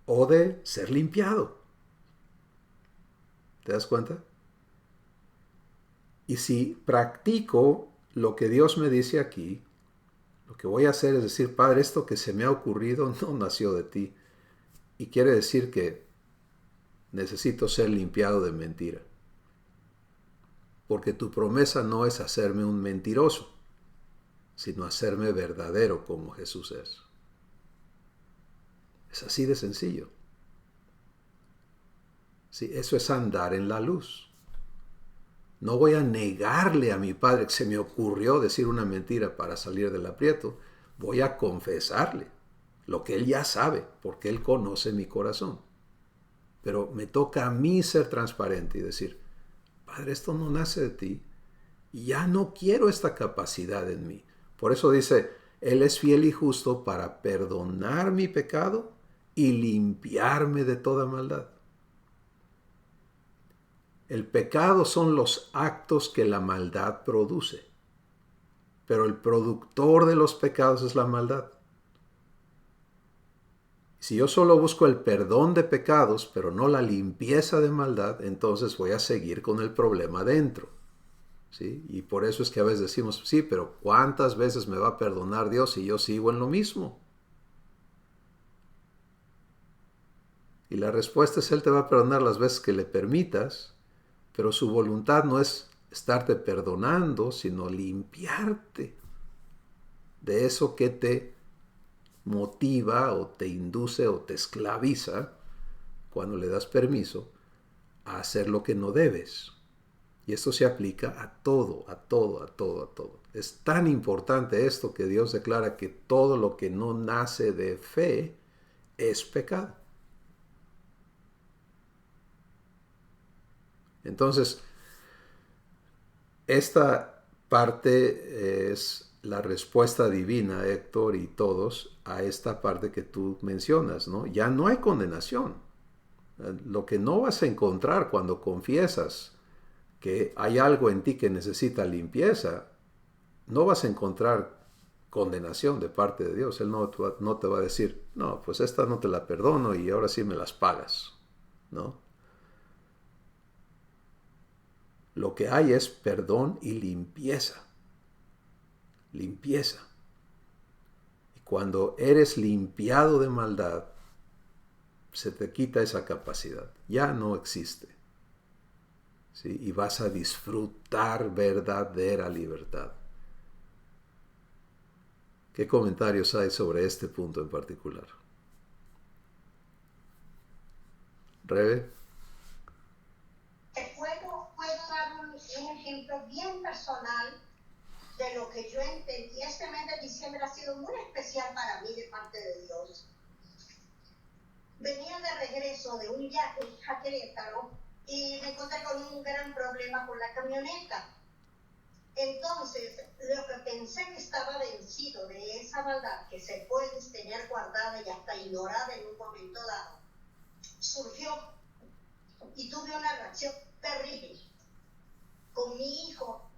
o de ser limpiado. ¿Te das cuenta? Y si practico lo que Dios me dice aquí, lo que voy a hacer es decir, Padre, esto que se me ha ocurrido no nació de ti. Y quiere decir que necesito ser limpiado de mentira. Porque tu promesa no es hacerme un mentiroso, sino hacerme verdadero como Jesús es. Es así de sencillo. Sí, eso es andar en la luz. No voy a negarle a mi Padre que se me ocurrió decir una mentira para salir del aprieto. Voy a confesarle lo que Él ya sabe, porque Él conoce mi corazón. Pero me toca a mí ser transparente y decir, Padre, esto no nace de ti y ya no quiero esta capacidad en mí. Por eso dice, Él es fiel y justo para perdonar mi pecado y limpiarme de toda maldad. El pecado son los actos que la maldad produce, pero el productor de los pecados es la maldad. Si yo solo busco el perdón de pecados, pero no la limpieza de maldad, entonces voy a seguir con el problema dentro. ¿Sí? Y por eso es que a veces decimos, sí, pero ¿cuántas veces me va a perdonar Dios si yo sigo en lo mismo? Y la respuesta es, Él te va a perdonar las veces que le permitas, pero su voluntad no es estarte perdonando, sino limpiarte de eso que te motiva o te induce o te esclaviza cuando le das permiso a hacer lo que no debes. Y esto se aplica a todo, a todo, a todo, a todo. Es tan importante esto que Dios declara que todo lo que no nace de fe es pecado. Entonces, esta parte es la respuesta divina, Héctor y todos, a esta parte que tú mencionas, ¿no? Ya no hay condenación. Lo que no vas a encontrar cuando confiesas que hay algo en ti que necesita limpieza, no vas a encontrar condenación de parte de Dios. Él no te va a decir, no, pues esta no te la perdono y ahora sí me las pagas, ¿no? Lo que hay es perdón y limpieza. Limpieza. Y cuando eres limpiado de maldad, se te quita esa capacidad. Ya no existe. ¿Sí? Y vas a disfrutar verdadera libertad. ¿Qué comentarios hay sobre este punto en particular? Rebe. Puedo dar un ejemplo bien personal de lo que yo entendí. Este mes de diciembre ha sido muy especial para mí de parte de Dios. Venía de regreso de un viaje a Querétaro y me encontré con un gran problema con la camioneta. Entonces, lo que pensé que estaba vencido de esa maldad que se puede tener guardada y hasta ignorada en un momento dado, surgió y tuve una reacción terrible con mi hijo.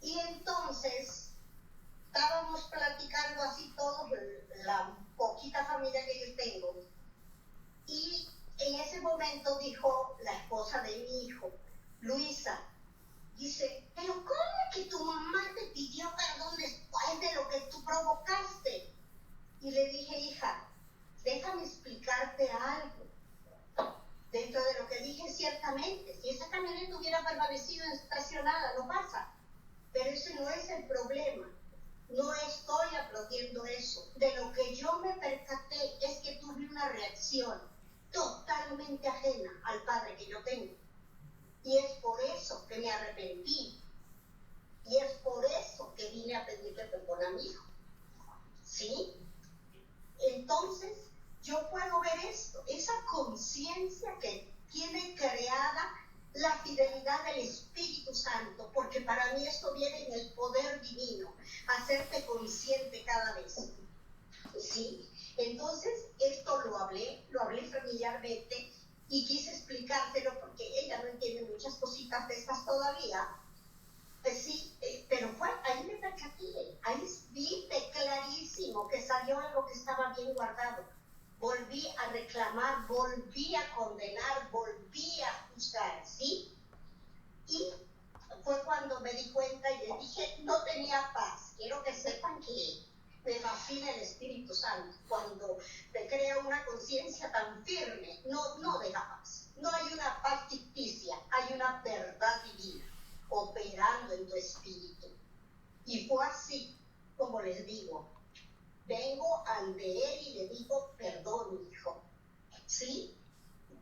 Y entonces estábamos platicando así todos, la poquita familia que yo tengo, y en ese momento dijo la esposa de mi hijo, Luisa, dice, pero ¿cómo que tu mamá te pidió perdón después de lo que tú provocaste? Y le dije, hija, déjame explicarte algo. Dentro de lo que dije, ciertamente, si esa camioneta hubiera permanecido estacionada, no pasa. Pero ese no es el problema. No estoy aplaudiendo eso. De lo que yo me percaté es que tuve una reacción totalmente ajena al padre que yo tengo. Y es por eso que me arrepentí. Y es por eso que vine a pedirle perdón a mi hijo. ¿Sí? Entonces, yo puedo ver esto, esa conciencia que tiene creada la fidelidad del Espíritu Santo, porque para mí esto viene en el poder divino, hacerte consciente cada vez. ¿Sí? Entonces, esto lo hablé familiarmente y quise explicárselo porque ella no entiende muchas cositas de estas todavía. Sí, pero ahí me percaté, ahí viste clarísimo que salió algo que estaba bien guardado. Volví a reclamar, volví a condenar, volví a juzgar, ¿sí? Y fue cuando me di cuenta y les dije, no tenía paz. Quiero que sepan que me fascina el Espíritu Santo. Cuando te crea una conciencia tan firme, no deja paz. No hay una paz ficticia, hay una verdad divina operando en tu espíritu. Y fue así, como les digo, vengo ante él y le digo, perdón, hijo. ¿Sí?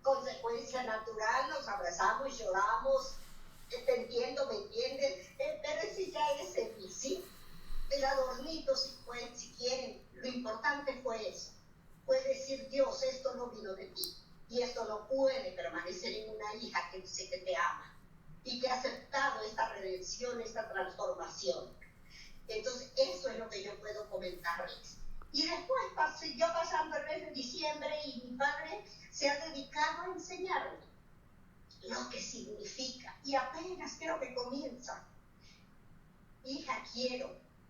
Consecuencia natural, nos abrazamos, lloramos, te entiendo, me entiendes, pero ese ya es el sí. El adornito, si quieren, lo importante fue eso. Fue decir, Dios, esto no vino de ti. Y esto no puede permanecer en una hija que dice que te ama y que ha aceptado esta redención, esta transformación. Entonces, eso es lo que yo puedo comentarles. Y después siguió pasando el mes de diciembre padre se ha dedicado a enseñarme lo que significa, y apenas creo que comienza. Hija, quiero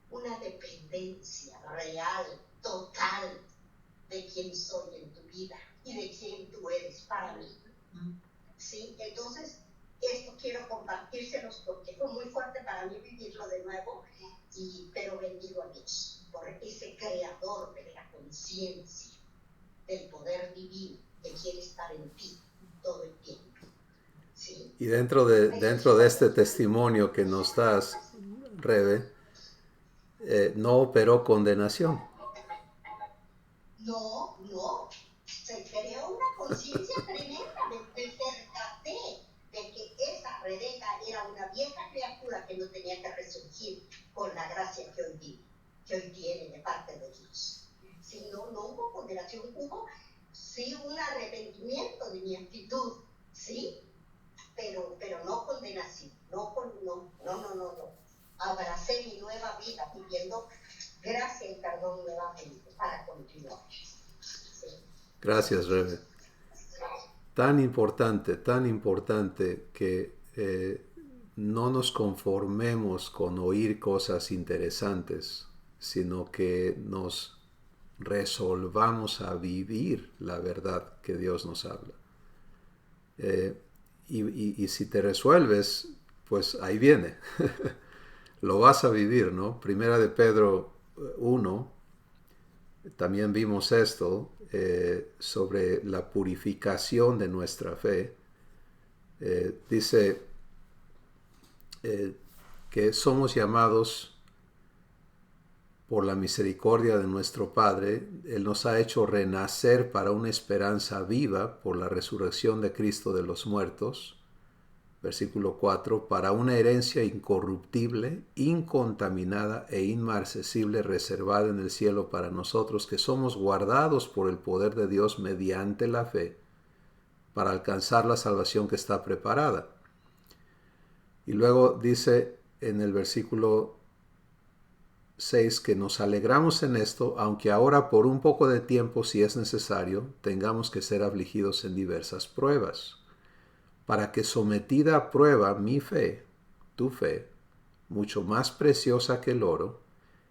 una dependencia real, total, de quién soy en tu vida y de quién tú eres para mí. ¿Sí? Entonces, esto quiero compartírselos porque fue muy fuerte para mí vivirlo de nuevo, pero bendigo a Dios por ese creador de la conciencia, del poder divino que quiere estar en ti todo el tiempo. ¿Sí? Y dentro de este testimonio que nos das, Rebe, no operó condenación. No, se creó una conciencia tremenda. Me percaté de que esa Rebeca era una vieja criatura que no tenía que resurgir con la gracia que hoy tiene de parte de Dios. Si no hubo condenación, hubo sí un arrepentimiento de mi actitud, ¿sí? Pero no condenación, no. Abracé mi nueva vida pidiendo gracia y perdón nuevamente para continuar. ¿Sí? Gracias, Rebe. Tan importante que no nos conformemos con oír cosas interesantes, sino que nos resolvamos a vivir la verdad que Dios nos habla. Y si te resuelves, pues ahí viene. Lo vas a vivir, ¿no? Primera de Pedro 1, también vimos esto sobre la purificación de nuestra fe. Dice que somos llamados por la misericordia de nuestro Padre. Él nos ha hecho renacer para una esperanza viva por la resurrección de Cristo de los muertos. Versículo 4, para una herencia incorruptible, incontaminada e inmarcesible, reservada en el cielo para nosotros, que somos guardados por el poder de Dios mediante la fe, para alcanzar la salvación que está preparada. Y luego dice en el versículo 6 que nos alegramos en esto, aunque ahora por un poco de tiempo, si es necesario, tengamos que ser afligidos en diversas pruebas, para que sometida a prueba mi fe, tu fe, mucho más preciosa que el oro,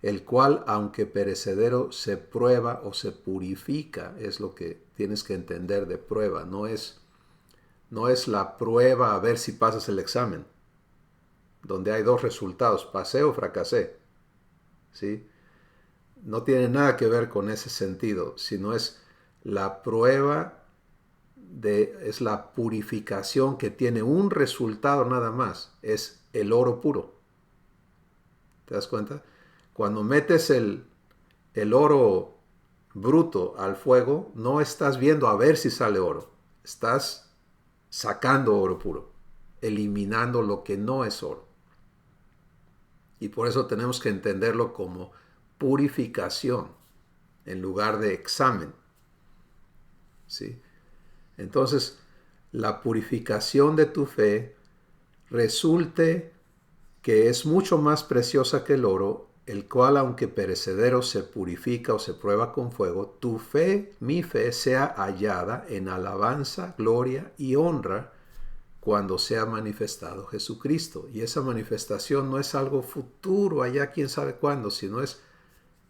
el cual, aunque perecedero, se prueba o se purifica, es lo que tienes que entender de prueba. No es la prueba a ver si pasas el examen, donde hay dos resultados, pasé o fracasé. ¿Sí? No tiene nada que ver con ese sentido, sino es la prueba, es la purificación que tiene un resultado nada más, es el oro puro. ¿Te das cuenta? Cuando metes el oro bruto al fuego, no estás viendo a ver si sale oro, estás sacando oro puro, eliminando lo que no es oro. Y por eso tenemos que entenderlo como purificación en lugar de examen. ¿Sí? Entonces, la purificación de tu fe resulte que es mucho más preciosa que el oro, el cual, aunque perecedero, se purifica o se prueba con fuego. Tu fe, mi fe, sea hallada en alabanza, gloria y honra cuando sea manifestado Jesucristo. Y esa manifestación no es algo futuro, allá quién sabe cuándo, sino es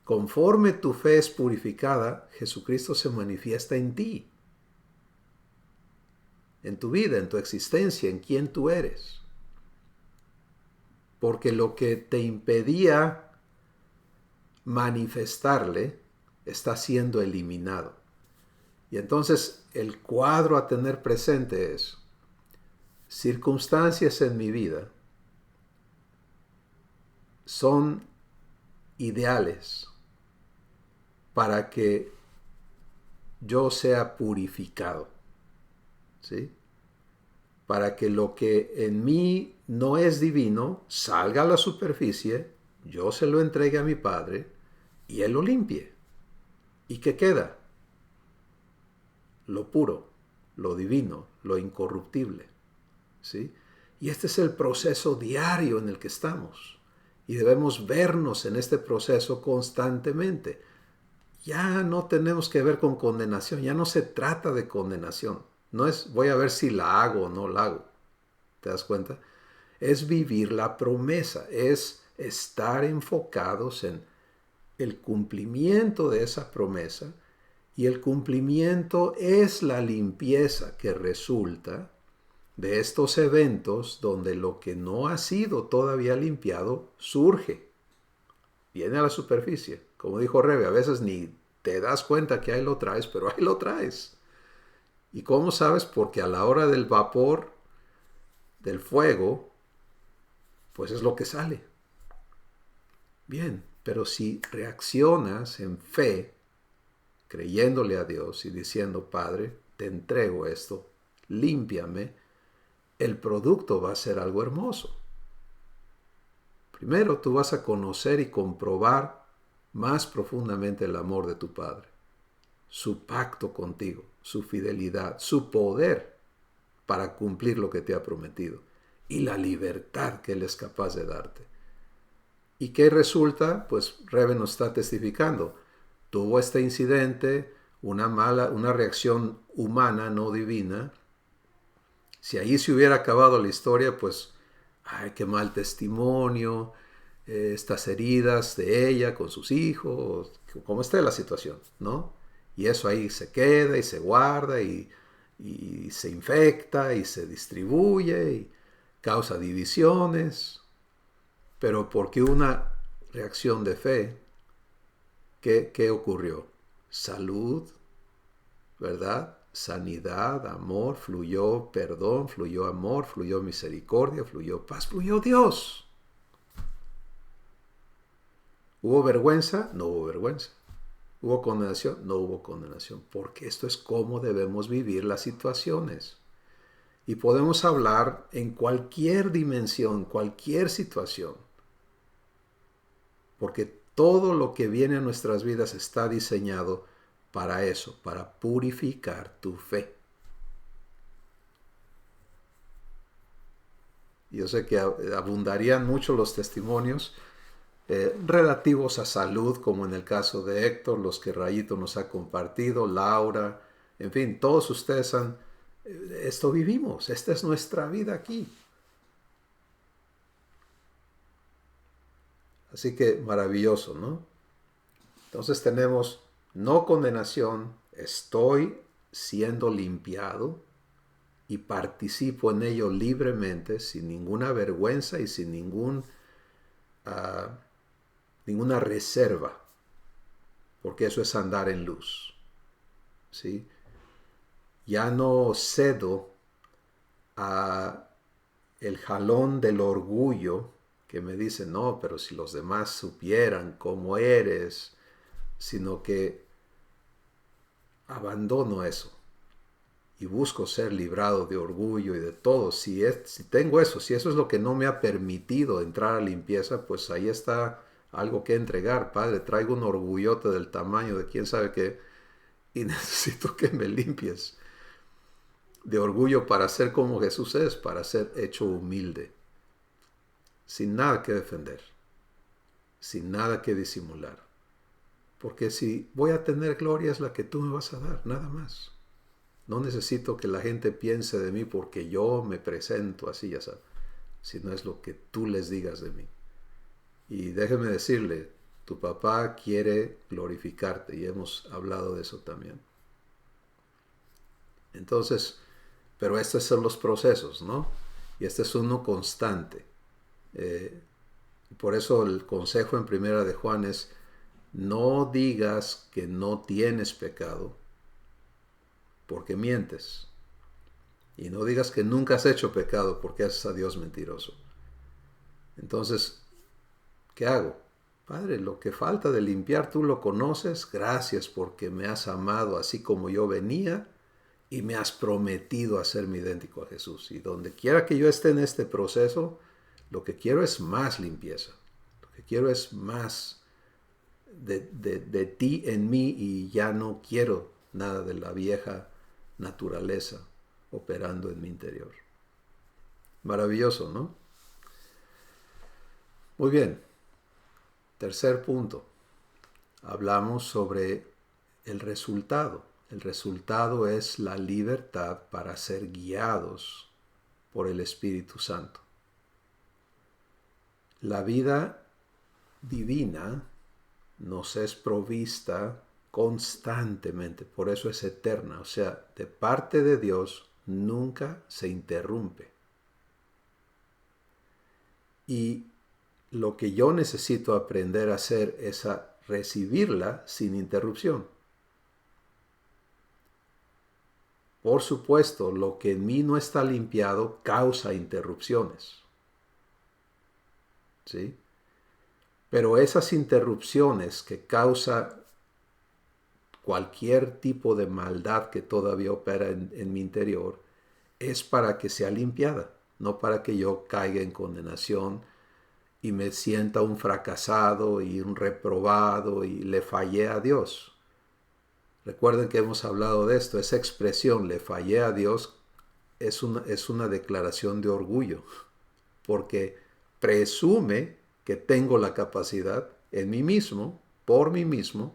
conforme tu fe es purificada, Jesucristo se manifiesta en ti, en tu vida, en tu existencia, en quién tú eres. Porque lo que te impedía manifestarle está siendo eliminado. Y entonces el cuadro a tener presente es circunstancias en mi vida son ideales para que yo sea purificado, ¿sí? Para que lo que en mí no es divino salga a la superficie, yo se lo entregue a mi Padre y Él lo limpie. ¿Y qué queda? Lo puro, lo divino, lo incorruptible, ¿sí? Y este es el proceso diario en el que estamos. Y debemos vernos en este proceso constantemente. ya no tenemos que ver con condenación, ya no se trata de condenación. No es voy a ver si la hago o no la hago. ¿Te das cuenta? Es vivir la promesa, es estar enfocados en el cumplimiento de esa promesa, y el cumplimiento es la limpieza que resulta de estos eventos donde lo que no ha sido todavía limpiado surge, viene a la superficie. Como dijo Rebe, a veces ni te das cuenta que ahí lo traes, pero ahí lo traes. ¿Y cómo sabes? Porque a la hora del vapor, del fuego, pues es lo que sale. Bien, pero si reaccionas en fe, creyéndole a Dios y diciendo, Padre, te entrego esto, límpiame, el producto va a ser algo hermoso. Primero tú vas a conocer y comprobar más profundamente el amor de tu Padre, su pacto contigo, su fidelidad, su poder para cumplir lo que te ha prometido y la libertad que Él es capaz de darte. ¿Y qué resulta? Pues Rebe nos está testificando. Tuvo este incidente, una reacción humana, no divina. Si ahí se hubiera acabado la historia, pues, ay, qué mal testimonio, estas heridas de ella con sus hijos, como esté la situación, ¿no? Y eso ahí se queda y se guarda y se infecta y se distribuye y causa divisiones. Pero porque una reacción de fe, ¿qué ocurrió? Salud, ¿verdad? Sanidad, amor, fluyó perdón, fluyó amor, fluyó misericordia, fluyó paz, fluyó Dios. ¿Hubo vergüenza? No hubo vergüenza. ¿Hubo condenación? No hubo condenación, porque esto es cómo debemos vivir las situaciones. Y podemos hablar en cualquier dimensión, cualquier situación, porque todo lo que viene a nuestras vidas está diseñado para eso, para purificar tu fe. Yo sé que abundarían mucho los testimonios relativos a salud, como en el caso de Héctor, los que Rayito nos ha compartido, Laura, en fin, todos ustedes esto vivimos, esta es nuestra vida aquí. Así que maravilloso, ¿no? Entonces tenemos no condenación, estoy siendo limpiado y participo en ello libremente, sin ninguna vergüenza y sin ninguna reserva, porque eso es andar en luz, ¿sí? Ya no cedo a el jalón del orgullo que me dice, no, pero si los demás supieran cómo eres, sino que abandono eso y busco ser librado de orgullo y de todo. Si tengo eso, si eso es lo que no me ha permitido entrar a limpieza, pues ahí está algo que entregar. Padre, traigo un orgullote del tamaño de quién sabe qué y necesito que me limpies de orgullo para ser como Jesús es, para ser hecho humilde, sin nada que defender, sin nada que disimular. Porque si voy a tener gloria es la que tú me vas a dar, nada más. No necesito que la gente piense de mí porque yo me presento así, ya sabes, sino es lo que tú les digas de mí. Y déjeme decirle, tu papá quiere glorificarte y hemos hablado de eso también. Entonces, pero estos son los procesos, ¿no? Y este es uno constante. Por eso el consejo en Primera de Juan es, no digas que no tienes pecado, porque mientes. Y no digas que nunca has hecho pecado, porque haces a Dios mentiroso. Entonces, ¿qué hago? Padre, lo que falta de limpiar tú lo conoces. Gracias porque me has amado así como yo venía y me has prometido hacerme idéntico a Jesús. Y donde quiera que yo esté en este proceso, lo que quiero es más limpieza. Lo que quiero es más de ti en mí y ya no quiero nada de la vieja naturaleza operando en mi interior. Maravilloso, ¿no? Muy bien. Tercer punto. hablamos sobre el resultado. El resultado es la libertad para ser guiados por el Espíritu Santo. La vida divina nos es provista constantemente, por eso es eterna. O sea, de parte de Dios nunca se interrumpe. Y lo que yo necesito aprender a hacer es a recibirla sin interrupción. Por supuesto, lo que en mí no está limpiado causa interrupciones. ¿Sí? Pero esas interrupciones que causa cualquier tipo de maldad que todavía opera en mi interior es para que sea limpiada, no para que yo caiga en condenación y me sienta un fracasado y un reprobado y le fallé a Dios. Recuerden que hemos hablado de esto. Esa expresión, le fallé a Dios, es una declaración de orgullo, porque presume que tengo la capacidad en mí mismo, por mí mismo,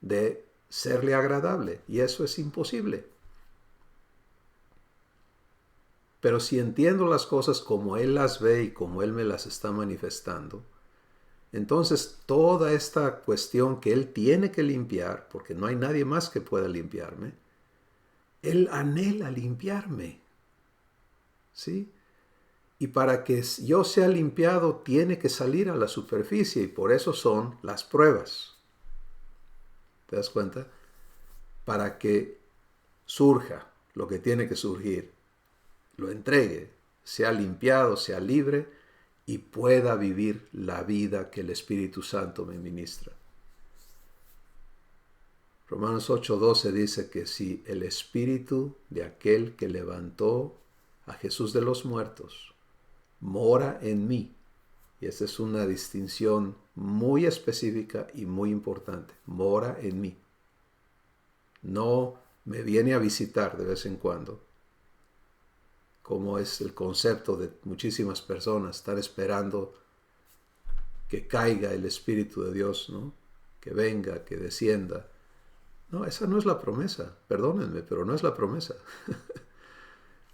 de serle agradable. Y eso es imposible. Pero si entiendo las cosas como Él las ve y como Él me las está manifestando, entonces toda esta cuestión que Él tiene que limpiar, porque no hay nadie más que pueda limpiarme, Él anhela limpiarme. ¿Sí? Y para que yo sea limpiado tiene que salir a la superficie, y por eso son las pruebas. ¿Te das cuenta? Para que surja lo que tiene que surgir, lo entregue, sea limpiado, sea libre y pueda vivir la vida que el Espíritu Santo me ministra. Romanos 8:12 dice que si el Espíritu de aquel que levantó a Jesús de los muertos mora en mí, y esa es una distinción muy específica y muy importante, mora en mí. No me viene a visitar de vez en cuando, como es el concepto de muchísimas personas, estar esperando que caiga el Espíritu de Dios, ¿no? Que venga, que descienda. No, esa no es la promesa, perdónenme, pero no es la promesa.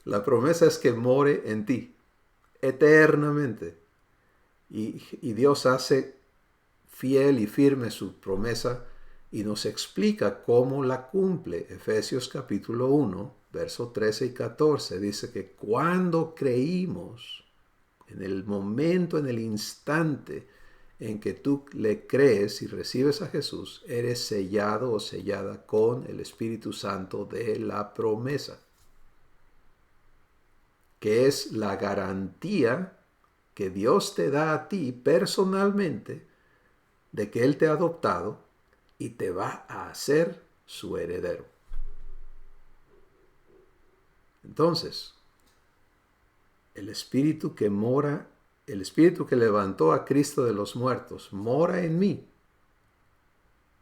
La promesa es que more en ti, eternamente. Y Dios hace fiel y firme su promesa y nos explica cómo la cumple. Efesios capítulo 1, verso 13 y 14, dice que cuando creímos, en el momento, en el instante en que tú le crees y recibes a Jesús, eres sellado o sellada con el Espíritu Santo de la promesa, que es la garantía que Dios te da a ti personalmente de que Él te ha adoptado y te va a hacer su heredero. Entonces, el Espíritu que levantó a Cristo de los muertos, mora en mí.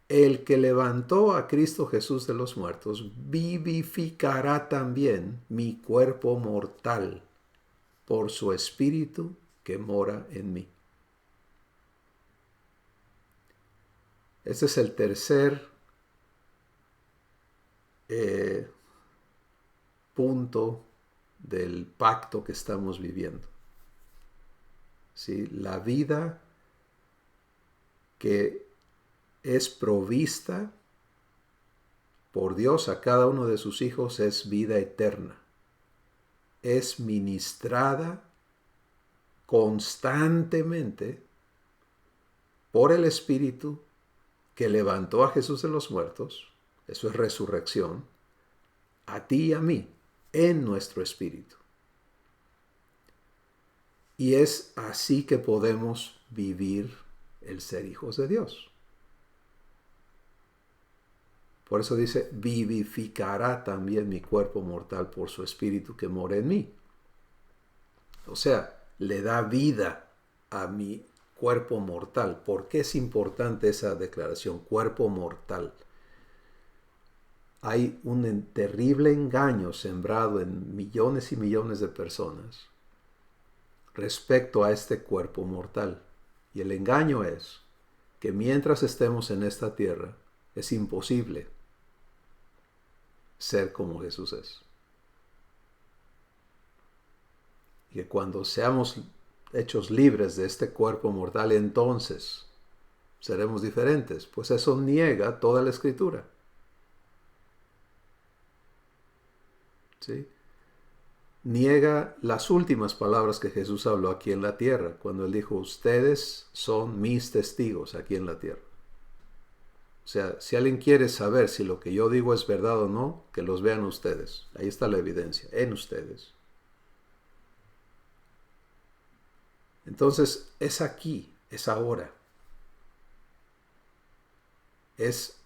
El que levantó a Cristo Jesús de los muertos, vivificará también mi cuerpo mortal por su Espíritu que mora en mí. Este es el tercer punto del pacto que estamos viviendo. ¿Sí? La vida que es provista por Dios a cada uno de sus hijos es vida eterna. Es ministrada constantemente por el Espíritu que levantó a Jesús de los muertos, eso es resurrección, a ti y a mí, en nuestro espíritu. Y es así que podemos vivir el ser hijos de Dios. Por eso dice, vivificará también mi cuerpo mortal por su espíritu que mora en mí. O sea, le da vida a mi cuerpo mortal. ¿Por qué es importante esa declaración? Cuerpo mortal. Hay un terrible engaño sembrado en millones y millones de personas respecto a este cuerpo mortal. Y el engaño es que mientras estemos en esta tierra es imposible ser como Jesús es. Y que cuando seamos hechos libres de este cuerpo mortal, entonces seremos diferentes. Pues eso niega toda la Escritura. ¿Sí? Niega las últimas palabras que Jesús habló aquí en la tierra, cuando Él dijo, ustedes son mis testigos aquí en la tierra. O sea, si alguien quiere saber si lo que yo digo es verdad o no, que los vean ustedes. Ahí está la evidencia, en ustedes. Entonces, es aquí, es ahora. Es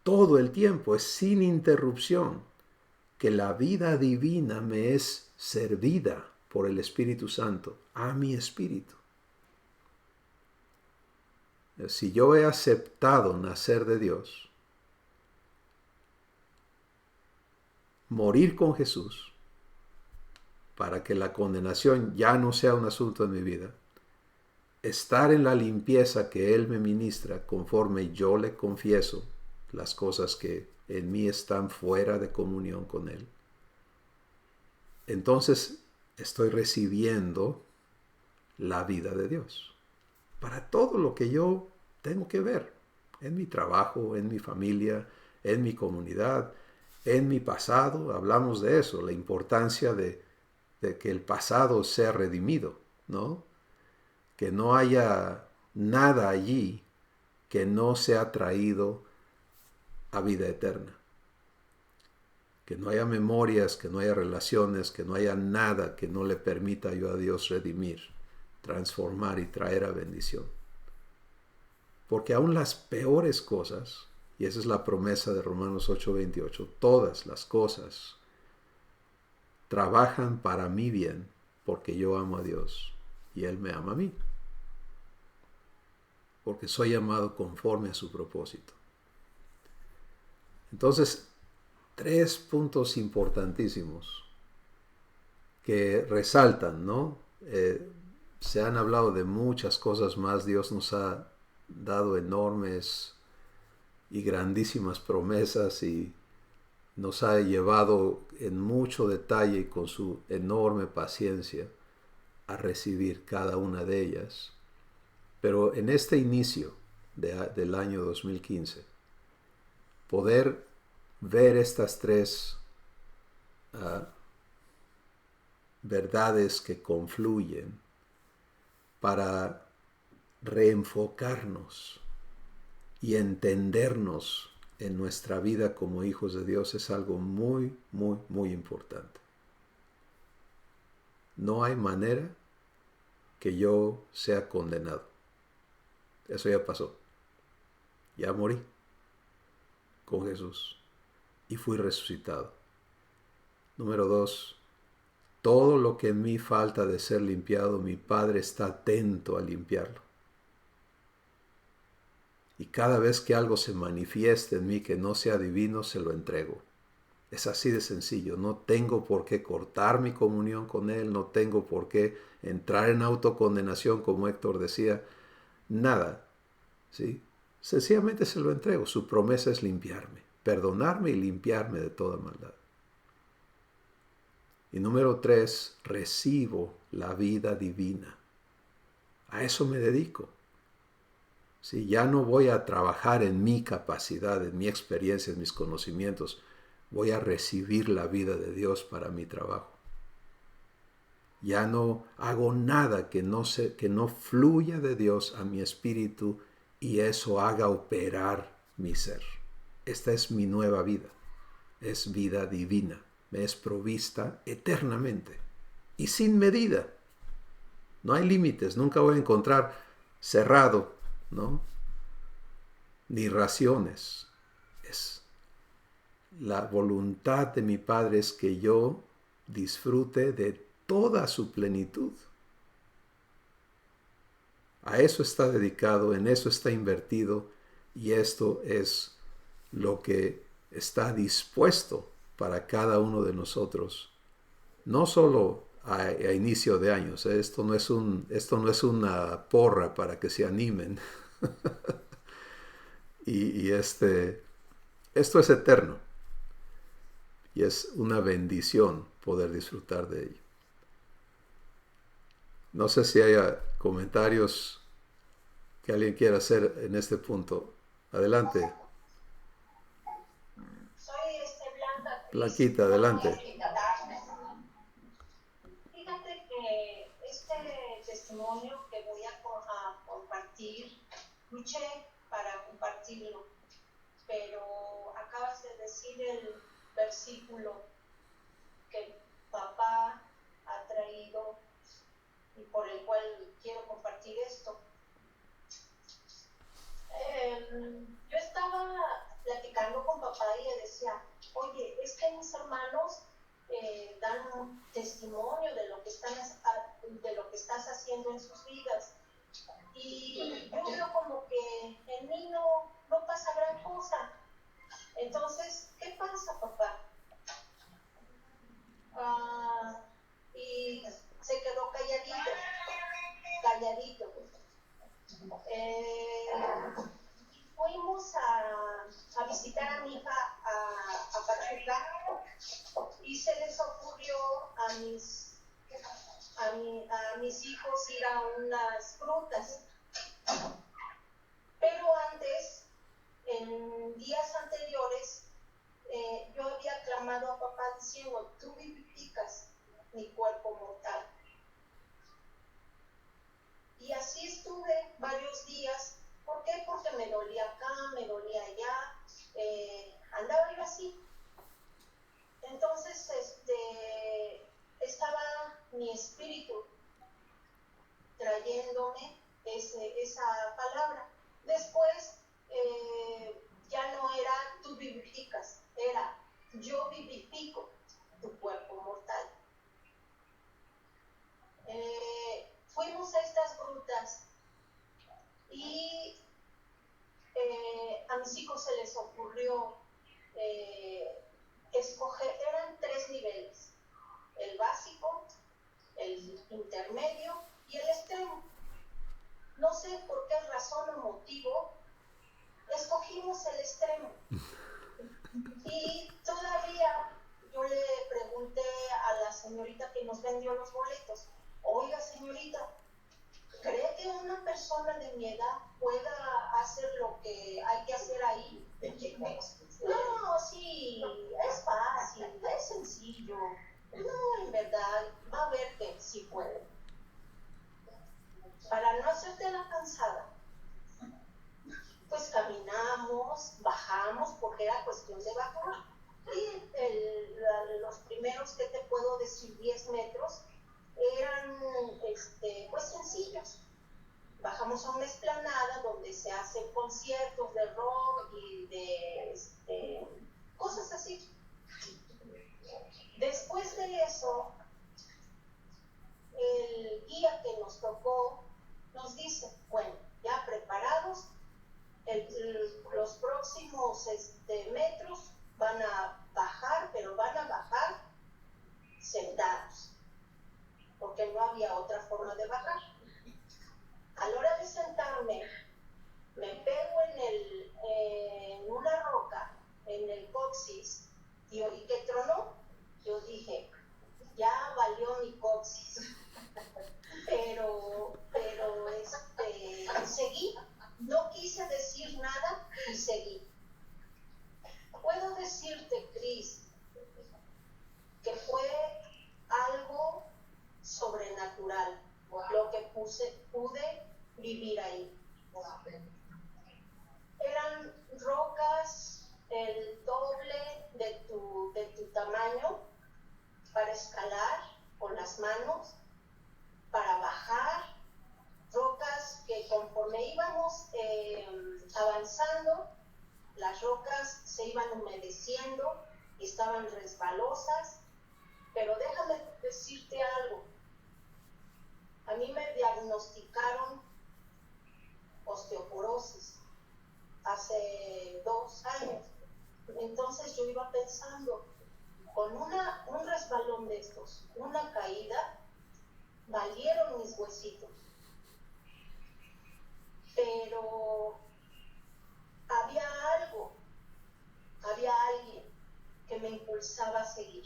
todo el tiempo, es sin interrupción, que la vida divina me es servida por el Espíritu Santo a mi espíritu. Si yo he aceptado nacer de Dios, morir con Jesús, para que la condenación ya no sea un asunto en mi vida, estar en la limpieza que Él me ministra conforme yo le confieso las cosas que en mí están fuera de comunión con Él, entonces estoy recibiendo la vida de Dios para todo lo que yo tengo que ver en mi trabajo, en mi familia, en mi comunidad, en mi pasado. Hablamos de eso, la importancia de que el pasado sea redimido, ¿no? Que no haya nada allí que no sea traído a vida eterna. Que no haya memorias, que no haya relaciones, que no haya nada que no le permita yo a Dios redimir, transformar y traer a bendición. Porque aún las peores cosas, y esa es la promesa de Romanos 8:28, todas las cosas trabajan para mi bien, porque yo amo a Dios y Él me ama a mí. Porque soy llamado conforme a su propósito. Entonces, 3 puntos importantísimos que resaltan, ¿no? Se han hablado de muchas cosas más. Dios nos ha dado enormes y grandísimas promesas y nos ha llevado en mucho detalle y con su enorme paciencia a recibir cada una de ellas. Pero en este inicio del año 2015, poder ver estas 3 verdades que confluyen para reenfocarnos y entendernos en nuestra vida como hijos de Dios es algo muy, muy, muy importante. No hay manera que yo sea condenado. Eso ya pasó. Ya morí con Jesús y fui resucitado. Número 2, todo lo que en mí falta de ser limpiado, mi Padre está atento a limpiarlo. Y cada vez que algo se manifieste en mí que no sea divino, se lo entrego. Es así de sencillo. No tengo por qué cortar mi comunión con Él, no tengo por qué entrar en autocondenación, como Héctor decía. Nada, ¿sí? Sencillamente se lo entrego. Su promesa es limpiarme, perdonarme y limpiarme de toda maldad. Y número 3, recibo la vida divina. A eso me dedico. ¿Sí? Ya no voy a trabajar en mi capacidad, en mi experiencia, en mis conocimientos. Voy a recibir la vida de Dios para mi trabajo. Ya no hago nada que no fluya de Dios a mi espíritu y eso haga operar mi ser. Esta es mi nueva vida. Es vida divina. Me es provista eternamente y sin medida. No hay límites. Nunca voy a encontrar cerrado, ¿no? Ni raciones. La voluntad de mi Padre es que yo disfrute de toda su plenitud. A eso está dedicado, en eso está invertido y esto es lo que está dispuesto para cada uno de nosotros. No solo a inicio de años. Esto no es una porra para que se animen. y esto es eterno. Y es una bendición poder disfrutar de ello. No sé si haya comentarios que alguien quiera hacer en este punto. Adelante. Soy Blanca. Blanquita, adelante. Fíjate que este testimonio que voy a compartir, luché para compartirlo, pero acabas de decir el versículo que papá ha traído y por el cual quiero compartir esto. Yo estaba platicando con papá y le decía, oye, es que mis hermanos dan un testimonio de lo que estás haciendo en sus vidas, y yo veo como que en mí no pasa gran cosa. Entonces, ¿qué pasa, papá? Y se quedó calladito. Fuimos a visitar a mi hija a Pachuca, y se les ocurrió a mis hijos ir a unas frutas. Pero antes, en días anteriores, yo había clamado a papá diciendo, tú vivificas mi cuerpo mortal. Y así estuve varios días. ¿Por qué? Porque me dolía acá, me dolía allá, andaba yo así. Entonces, estaba mi espíritu trayéndome esa palabra. Después, ya no era tú vivificas, era yo vivifico tu cuerpo mortal. Fuimos a estas grutas y a mis hijos se les ocurrió escoger, eran 3 niveles, el básico, el intermedio y el extremo. No sé por qué razón o motivo escogimos el extremo. Y todavía yo le pregunté a la señorita que nos vendió los boletos, oiga señorita, ¿cree que una persona de mi edad pueda hacer lo que hay que hacer ahí? No, sí, es fácil, es sencillo. No, en verdad, va a ver que sí puede. Para no hacerte la cansada, pues caminamos, bajamos, porque era cuestión de bajar. Y los primeros, que te puedo decir, 10 metros, eran pues sencillos. Bajamos a una explanada donde se hacen conciertos de rock y de cosas así. Después de eso, el guía que nos tocó nos dice, bueno, ya preparados, los próximos metros van a bajar, pero van a bajar sentados, porque no había otra forma de bajar. A la hora de sentarme, me pego en una roca, en el coxis, y oí que tronó. Yo dije, ya valió mi coxis. pero seguí. No quise decir nada y seguí. Puedo decirte, Cris, que fue algo sobrenatural lo que pude vivir ahí. Eran rocas el doble de tu tamaño para escalar con las manos, para bajar, rocas que conforme íbamos avanzando, las rocas se iban humedeciendo y estaban resbalosas. Pero déjame decirte algo. A mí me diagnosticaron osteoporosis hace 2 años. Entonces yo iba pensando, con un resbalón de estos, una caída, valieron mis huesitos. pero había alguien que me impulsaba a seguir.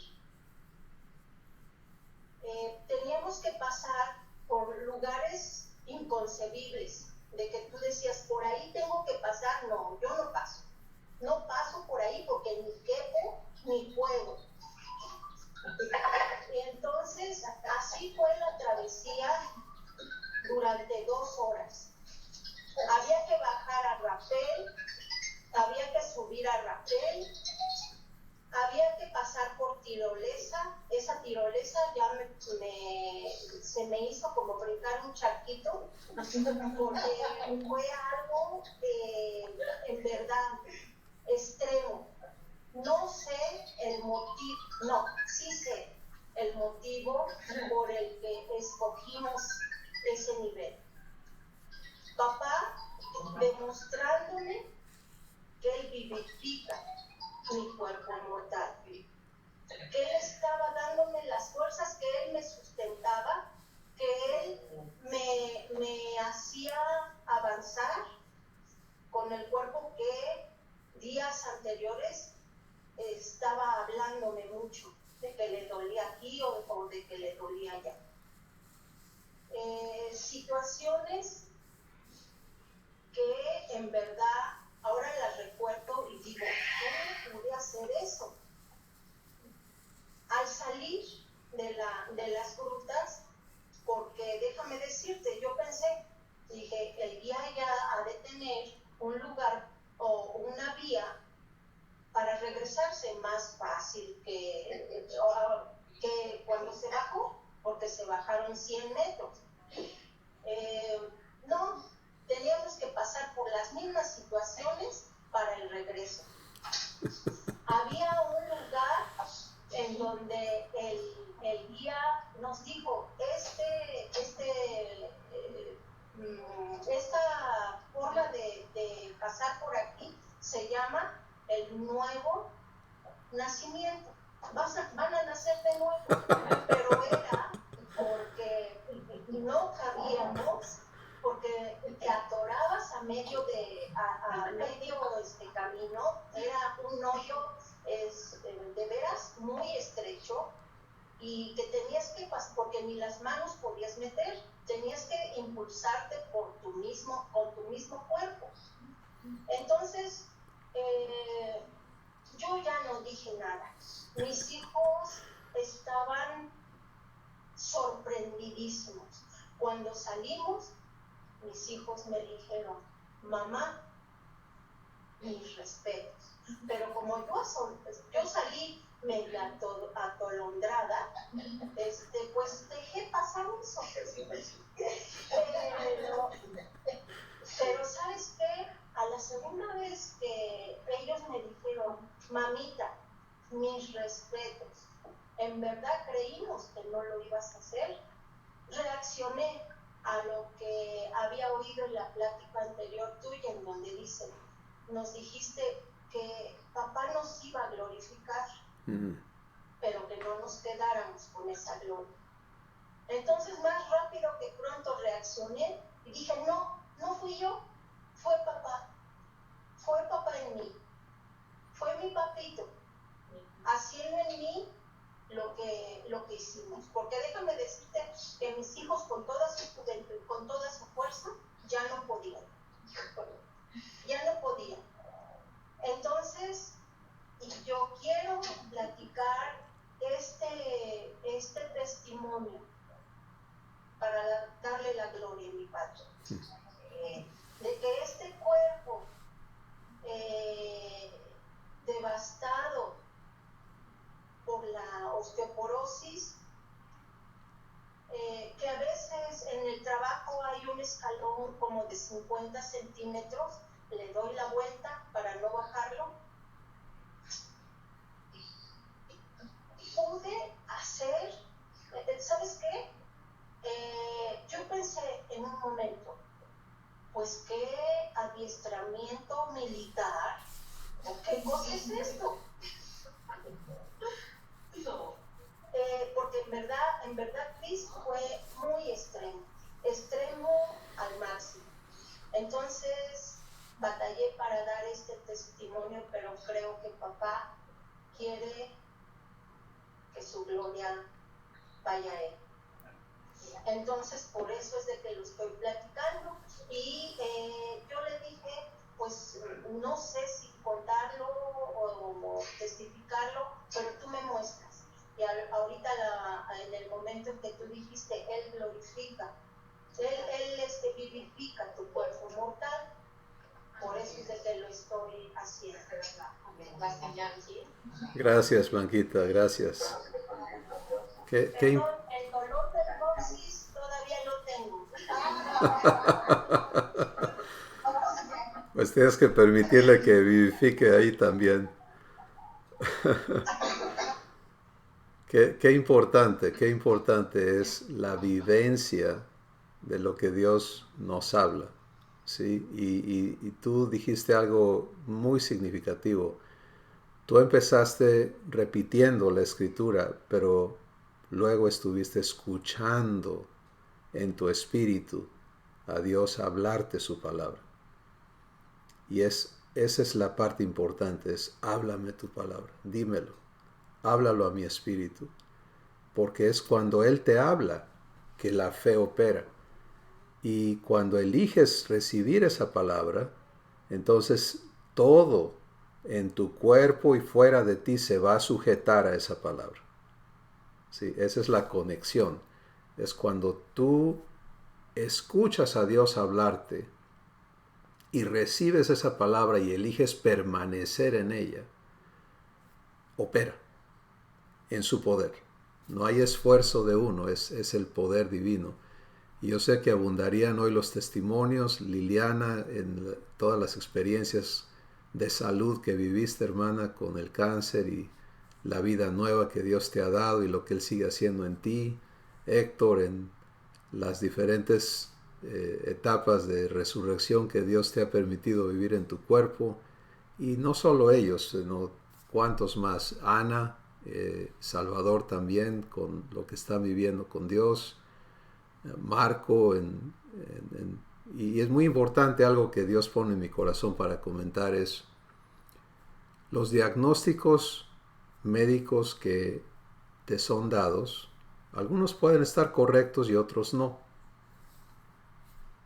Teníamos que pasar por lugares inconcebibles, de que tú decías, por ahí tengo que pasar. No, yo no paso. No paso por ahí porque ni quepo ni puedo. Y entonces, así fue la travesía durante 2 horas. Había que bajar a Rapel, había que subir a Rapel, había que pasar por tirolesa. Esa tirolesa ya se me hizo como brincar un charquito, porque fue algo en verdad extremo. No sé el motivo, no, sí sé el motivo por el que escogimos ese nivel. Papá demostrándome que él vivifica mi cuerpo mortal, que él estaba dándome las fuerzas, que él me sustentaba, que él me hacía avanzar con el cuerpo que días anteriores estaba hablándome mucho de que le dolía aquí o de que le dolía allá. Situaciones que en verdad ahora las recuerdo y digo, ¿cómo pude hacer eso? Al salir de las grutas, porque déjame decirte, yo pensé, dije, el guía ya ha de tener un lugar o una vía para regresarse más fácil que cuando se bajó, porque se bajaron 100 metros. No, teníamos que pasar por las mismas situaciones para el regreso. Había un lugar en donde el guía nos dijo, esta forma de pasar por aquí se llama el nuevo nacimiento. Van a nacer de nuevo, pero era porque no cabíamos, porque te atorabas a medio camino. Era un hoyo de veras muy estrecho y que tenías que pasar, porque ni las manos podías meter, tenías que impulsarte con tu mismo cuerpo. Entonces, yo ya no dije nada. Mis hijos estaban sorprendidísimos. Cuando salimos, mis hijos me dijeron, mamá, mis respetos. Pero como yo salí medio atolondrada, pues dejé pasar eso. Pero ¿sabes qué? A la segunda vez que ellos me dijeron, mamita, mis respetos, en verdad creímos que no lo ibas a hacer, reaccioné a lo que había oído en la plática anterior tuya, en donde dice, nos dijiste que papá nos iba a glorificar, pero que no nos quedáramos con esa gloria. Entonces, más rápido que pronto reaccioné y dije, no fui yo, fue papá en mí, fue mi papito, haciendo en mí lo que hicimos. Porque déjame decirte que mis hijos con toda su fuerza ya no podían. Entonces, yo quiero platicar este testimonio para darle la gloria a mi Padre. De que este cuerpo devastado por la osteoporosis, que a veces en el trabajo hay un escalón como de 50 centímetros, le doy la vuelta para no bajarlo. Pude hacer, ¿sabes qué? Yo pensé en un momento, pues qué adiestramiento militar, ¿qué cosa es esto? Porque en verdad Chris fue muy extremo al máximo. Entonces batallé para dar este testimonio, pero creo que papá quiere que su gloria vaya a él. Entonces por eso es de que lo estoy platicando y yo le dije, pues no sé si contarlo o testificarlo, pero tú me muestras. Y ahorita en el momento en que tú dijiste, él glorifica, él vivifica tu cuerpo mortal, por eso es de que lo estoy haciendo. Gracias, Blanquita, gracias. El dolor del dosis todavía lo tengo. Pues tienes que permitirle que vivifique ahí también. Qué importante es la vivencia de lo que Dios nos habla, ¿sí? Y tú dijiste algo muy significativo. Tú empezaste repitiendo la escritura, pero luego estuviste escuchando en tu espíritu a Dios hablarte su palabra. Y esa es la parte importante, es háblame tu palabra, dímelo, háblalo a mi espíritu, porque es cuando Él te habla que la fe opera. Y cuando eliges recibir esa palabra, entonces todo en tu cuerpo y fuera de ti se va a sujetar a esa palabra. ¿Sí? Esa es la conexión. Es cuando tú escuchas a Dios hablarte y recibes esa palabra y eliges permanecer en ella, opera en su poder. No hay esfuerzo de uno, es el poder divino. Y yo sé que abundarían hoy los testimonios, Liliana, en todas las experiencias de salud que viviste, hermana, con el cáncer y la vida nueva que Dios te ha dado y lo que Él sigue haciendo en ti. Héctor, en las diferentes etapas de resurrección que Dios te ha permitido vivir en tu cuerpo. Y no solo ellos, sino cuantos más. Ana, Salvador también, con lo que está viviendo con Dios. Marco, y es muy importante algo que Dios pone en mi corazón para comentar es los diagnósticos médicos que te son dados. Algunos pueden estar correctos y otros no.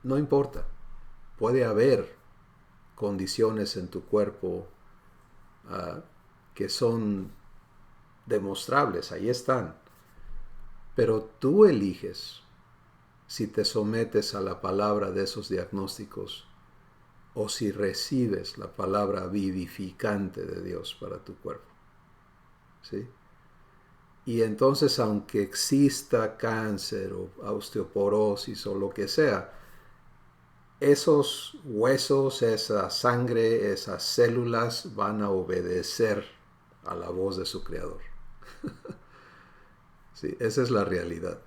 No importa. Puede haber condiciones en tu cuerpo que son demostrables, ahí están. Pero tú eliges si te sometes a la palabra de esos diagnósticos o si recibes la palabra vivificante de Dios para tu cuerpo. ¿Sí? Y entonces, aunque exista cáncer o osteoporosis o lo que sea, esos huesos, esa sangre, esas células van a obedecer a la voz de su creador. Sí, esa es la realidad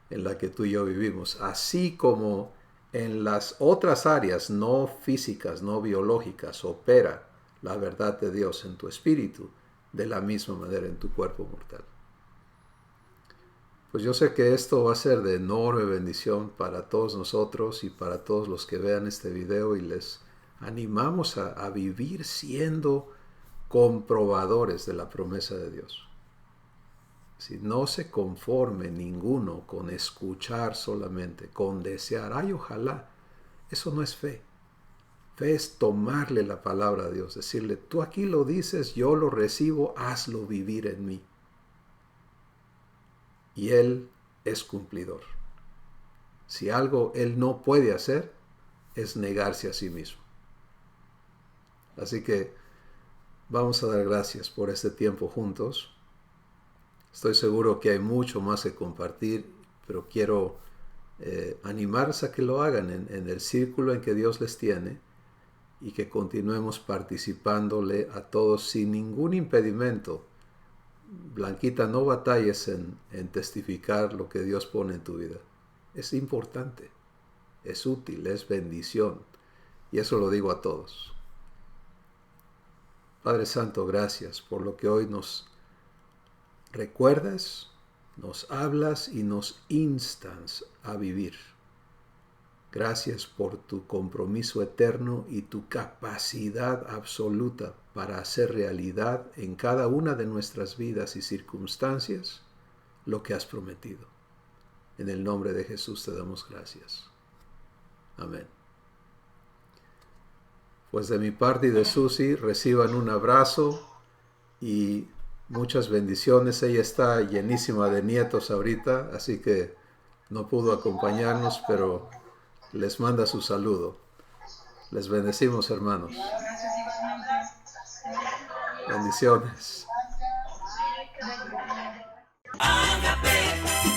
en la que tú y yo vivimos, así como en las otras áreas no físicas, no biológicas, opera la verdad de Dios en tu espíritu, de la misma manera en tu cuerpo mortal. Pues yo sé que esto va a ser de enorme bendición para todos nosotros y para todos los que vean este video, y les animamos a vivir siendo comprobadores de la promesa de Dios. Si no se conforme ninguno con escuchar solamente, con desear, ay, ojalá, eso no es fe. Fe es tomarle la palabra a Dios, decirle, tú aquí lo dices, yo lo recibo, hazlo vivir en mí. Y Él es cumplidor. Si algo Él no puede hacer, es negarse a sí mismo. Así que vamos a dar gracias por este tiempo juntos. Estoy seguro que hay mucho más que compartir, pero quiero animarles a que lo hagan en el círculo en que Dios les tiene y que continuemos participándole a todos sin ningún impedimento. Blanquita, no batalles en testificar lo que Dios pone en tu vida. Es importante, es útil, es bendición. Y eso lo digo a todos. Padre Santo, gracias por lo que hoy nos recuerdas, nos hablas y nos instas a vivir. Gracias por tu compromiso eterno y tu capacidad absoluta para hacer realidad en cada una de nuestras vidas y circunstancias lo que has prometido. En el nombre de Jesús te damos gracias. Amén. Pues de mi parte y de Susi, reciban un abrazo y muchas bendiciones. Ella está llenísima de nietos ahorita, así que no pudo acompañarnos, pero les manda su saludo. Les bendecimos, hermanos. Gracias igualmente. Bendiciones. Ágape.